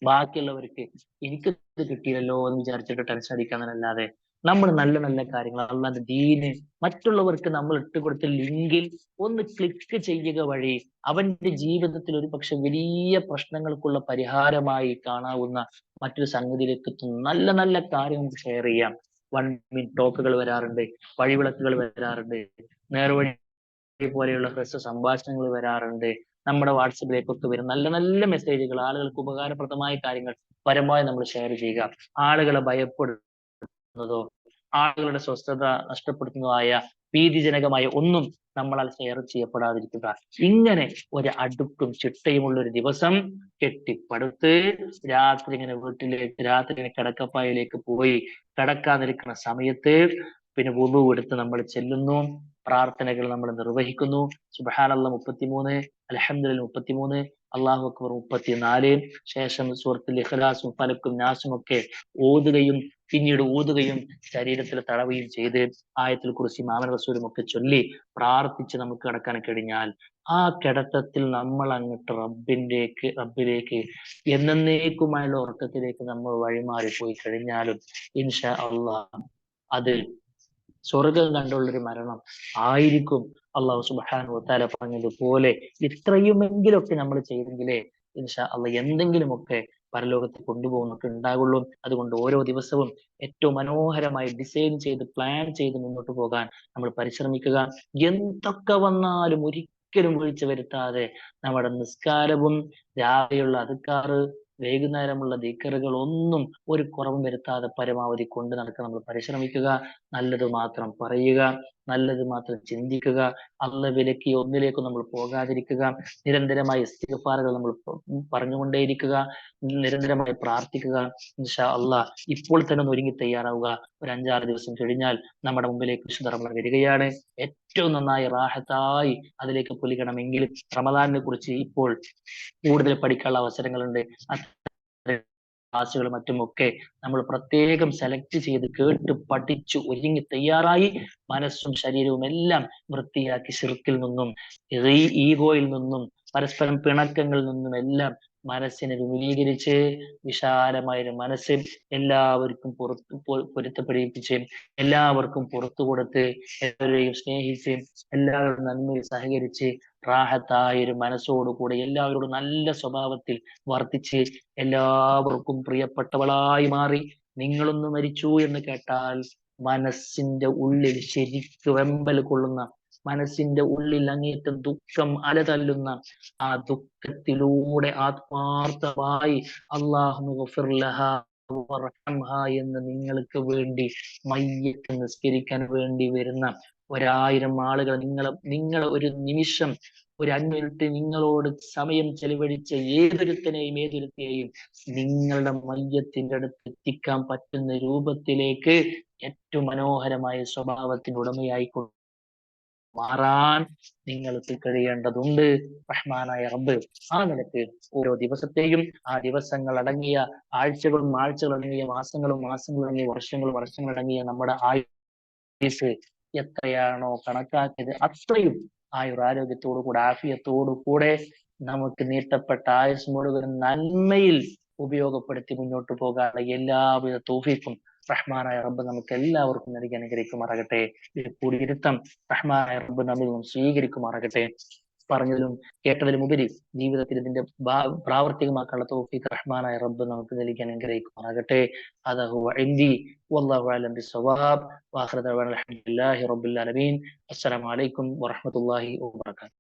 ബാക്കിയുള്ളവർക്ക് എനിക്ക് ഇത് കിട്ടിയില്ലല്ലോ എന്ന് വിചാരിച്ചിട്ട് ടെൻഷൻ അടിക്കാന്നല്ലാതെ നമ്മൾ നല്ല നല്ല കാര്യങ്ങൾ അള്ളാന്റെ ദീന് മറ്റുള്ളവർക്ക് നമ്മൾ ഇട്ടുകൊടുത്ത ലിങ്കിൽ ഒന്ന് ക്ലിക്ക് ചെയ്യുക വഴി അവന്റെ ജീവിതത്തിൽ ഒരു പക്ഷെ വലിയ പ്രശ്നങ്ങൾക്കുള്ള പരിഹാരമായി കാണാവുന്ന മറ്റൊരു സംഗതിയിലേക്ക് എത്തുന്ന നല്ല നല്ല കാര്യം നമുക്ക് ഷെയർ ചെയ്യാം. 1 മിനിറ്റ് ടോക്കുകൾ വരാറുണ്ട്, വഴിവിളക്കുകൾ വരാറുണ്ട്, നേർവഴി പോലെയുള്ള ഹ്രസ്വ സംഭാഷണങ്ങൾ വരാറുണ്ട്. നമ്മുടെ വാട്സപ്പിലേക്കൊക്കെ വരും നല്ല നല്ല മെസ്സേജുകൾ, ആളുകൾക്ക് ഉപകാരപ്രദമായ കാര്യങ്ങൾ പരമാവധി നമ്മൾ ഷെയർ ചെയ്യുക. ആളുകളെ ഭയപ്പെടുന്നതോ ആളുകളുടെ സ്വസ്ഥത നഷ്ടപ്പെടുത്തുന്നതായ ഭീതിജനകമായ ഒന്നും നമ്മളാൽ ഷെയർ ചെയ്യപ്പെടാതിരിക്കുക. ഇങ്ങനെ ഒരു അടുക്കും ചിട്ടയുമുള്ള ഒരു ദിവസം കെട്ടിപ്പടുത്ത് രാത്രി ഇങ്ങനെ രാത്രി ഇങ്ങനെ കിടക്കപ്പായയിലേക്ക് പോയി കിടക്കാതിരിക്കുന്ന സമയത്ത് പിന്നെ വുളു എടുത്ത് നമ്മൾ ചെല്ലുന്നു, പ്രാർത്ഥനകൾ നമ്മൾ നിർവഹിക്കുന്നു. സുബ്ഹാനല്ലാഹ് 33, അൽഹംദുലില്ലാഹ് 33, അല്ലാഹു അക്ബർ 34, ശേഷം സൂറത്തുൽ ഇഖ്ലാസും ഫലക്കും നാസും ഒക്കെ ഓതുകയും പിന്നീട് ഊതുകയും ശരീരത്തിൽ തടവുകയും ചെയ്ത് ആയത്തുൽ കുർസി ആമന റസൂലും ഒക്കെ ചൊല്ലി പ്രാർത്ഥിച്ച് നമുക്ക് കിടക്കാൻ കഴിഞ്ഞാൽ ആ കിടത്തത്തിൽ നമ്മൾ അങ്ങോട്ട് റബ്ബിലേക്ക് എന്നേക്കുമായുള്ള ഉറക്കത്തിലേക്ക് നമ്മൾ വഴിമാറി പോയി കഴിഞ്ഞാലും ഇൻഷാ അള്ളാഹ് അത് സ്വർഗം കണ്ടുള്ളൊരു മരണം ആയിരിക്കും. അള്ളാഹു സുബ്ഹാനഹു വ തആല പറഞ്ഞതുപോലെ ഇത്രയുമെങ്കിലൊക്കെ നമ്മൾ ചെയ്തെങ്കിലേ ഇൻഷാ അള്ളാഹ് എന്തെങ്കിലുമൊക്കെ പരലോകത്ത് കൊണ്ടുപോകുന്നൊക്കെ ഉണ്ടാകുള്ളൂ. അതുകൊണ്ട് ഓരോ ദിവസവും ഏറ്റവും മനോഹരമായി ഡിസൈൻ ചെയ്ത് പ്ലാൻ ചെയ്ത് മുന്നോട്ട് പോകാൻ നമ്മൾ പരിശ്രമിക്കുക. എന്തൊക്കെ വന്നാലും ഒരിക്കലും വീഴ്ച വരുത്താതെ നമ്മുടെ നിസ്കാരവും രാവിലെയുള്ള അദ്കാറ് വൈകുന്നേരമുള്ള ദിക്റുകൾ ഒന്നും ഒരു കുറവും വരുത്താതെ പരമാവധി കൊണ്ട് നടക്കാൻ നമ്മൾ പരിശ്രമിക്കുക. നല്ലത് മാത്രം പറയുക, നല്ലത് മാത്രം ചിന്തിക്കുക. അള്ളാഹ് വിലക്കിയ ഒന്നിലേക്കും നമ്മൾ പോകാതിരിക്കുക. നിരന്തരമായ ഇസ്തിഗ്ഫാറുകൾ നമ്മൾ പറഞ്ഞുകൊണ്ടേയിരിക്കുക. നിരന്തരമായി പ്രാർത്ഥിക്കുക. ഇൻഷാ അള്ളാഹ് ഇപ്പോൾ തന്നെ ഒന്ന് ഒരുങ്ങി തയ്യാറാവുക. ഒരു 5-6 ദിവസം കഴിഞ്ഞാൽ നമ്മുടെ മുമ്പിലേക്ക് വിശുദ്ധ റമദാൻ വരികയാണ്. ഏറ്റവും നന്നായി റാഹത്തായി അതിലേക്ക് പൊലിക്കണമെങ്കിൽ റമദാനിനെ കുറിച്ച് ഇപ്പോൾ കൂടുതൽ പഠിക്കാനുള്ള അവസരങ്ങളുണ്ട്. ക്ലാസ്സുകളും മറ്റുമൊക്കെ നമ്മൾ പ്രത്യേകം സെലക്ട് ചെയ്ത് കേട്ട് പഠിച്ചു ഒരുങ്ങി തയ്യാറായി മനസ്സും ശരീരവും എല്ലാം വൃത്തിയാക്കി ശിർക്കിൽ നിന്നും ഈഗോയിൽ നിന്നും പരസ്പരം പിണക്കങ്ങളിൽ നിന്നും എല്ലാം മനസ്സിനെ വിപുലീകരിച്ച് വിശാലമായ ഒരു മനസ്സ് എല്ലാവർക്കും പൊരുത്തപ്പെടിപ്പിച്ച് എല്ലാവർക്കും പുറത്തു കൊടുത്ത് എല്ലാവരെയും സ്നേഹിച്ച് എല്ലാവരും നന്മയിൽ സഹകരിച്ച് റാഹത്തായ ഒരു മനസ്സോടുകൂടി എല്ലാവരോടും നല്ല സ്വഭാവത്തിൽ വർത്തിച്ച് എല്ലാവർക്കും പ്രിയപ്പെട്ടവളായി മാറി നിങ്ങളൊന്ന് മരിച്ചു എന്ന് കേട്ടാൽ മനസ്സിന്റെ ഉള്ളിൽ ശരിക്ക് വെമ്പൽ കൊള്ളുന്ന, മനസ്സിന്റെ ഉള്ളിൽ അങ്ങേറ്റം ദുഃഖം അലതല്ലുന്ന ആ ദുഃഖത്തിലൂടെ ആത്മാർത്ഥമായി എന്ന് നിങ്ങൾക്ക് വേണ്ടി മയ്യത്ത് നിസ്കരിക്കാൻ വേണ്ടി വരുന്ന 1000 ആളുകൾ നിങ്ങൾ ഒരു നിമിഷം ഒരു 5 മിനിറ്റ് നിങ്ങളോട് സമയം ചെലവഴിച്ച ഏതൊരുത്തനെയും നിങ്ങളുടെ മയ്യത്തിന്റെ അടുത്ത് എത്തിക്കാൻ പറ്റുന്ന രൂപത്തിലേക്ക് ഏറ്റവും മനോഹരമായ സ്വഭാവത്തിന് ഉടമയായിക്കൊണ്ട് മാറാൻ നിങ്ങൾക്ക് കഴിയേണ്ടതുണ്ട്. റഹ്മാനായ റബ്ബ് ആ നിലക്ക് ഓരോ ദിവസത്തെയും ആ ദിവസങ്ങൾ അടങ്ങിയ ആഴ്ചകളും അടങ്ങിയ മാസങ്ങളും അടങ്ങിയ വർഷങ്ങളും അടങ്ങിയ നമ്മുടെ ആയുസ് എത്രയാണോ കണക്കാക്കിയത് അത്രയും ആയുരാരോഗ്യത്തോടു കൂടെ ആഫിയത്തോടു കൂടെ നമുക്ക് നീട്ടപ്പെട്ട ആയുസ് മുഴുവൻ നന്മയിൽ ഉപയോഗപ്പെടുത്തി മുന്നോട്ട് പോകാനുള്ള എല്ലാവിധ തൗഫീഖും റഹ്മാനായ റബ്ബ് നമുക്ക് എല്ലാവർക്കും നൽകി അനുഗ്രഹിക്കുമാറാകട്ടെ. ഇത് കൂടിയിരുത്തം റഹ്മാനായ റബ്ബ് നമ്മിൽ നിന്നും സ്വീകരിക്കുമാറാകട്ടെ. പറഞ്ഞതിലും കേട്ടതിലും ഉപരി ജീവിതത്തിൽ ഇതിന്റെ പ്രാവർത്തികമാക്കാനുള്ള തൗഫീഖ് റഹ്മാനായ റബ്ബ് നമുക്ക് നൽകി അനുഗ്രഹിക്കുമാറാകട്ടെ. അദഹു ഇൻദി വല്ലാഹു അലം ബിസ്സവാബ് വആഖിറു ദഅവാന അൽഹംദുലില്ലാഹി റബ്ബിൽ ആലമീൻ. അസ്സലാമു അലൈക്കും വറഹ്മത്തുള്ളാഹി വബറകാതുഹു.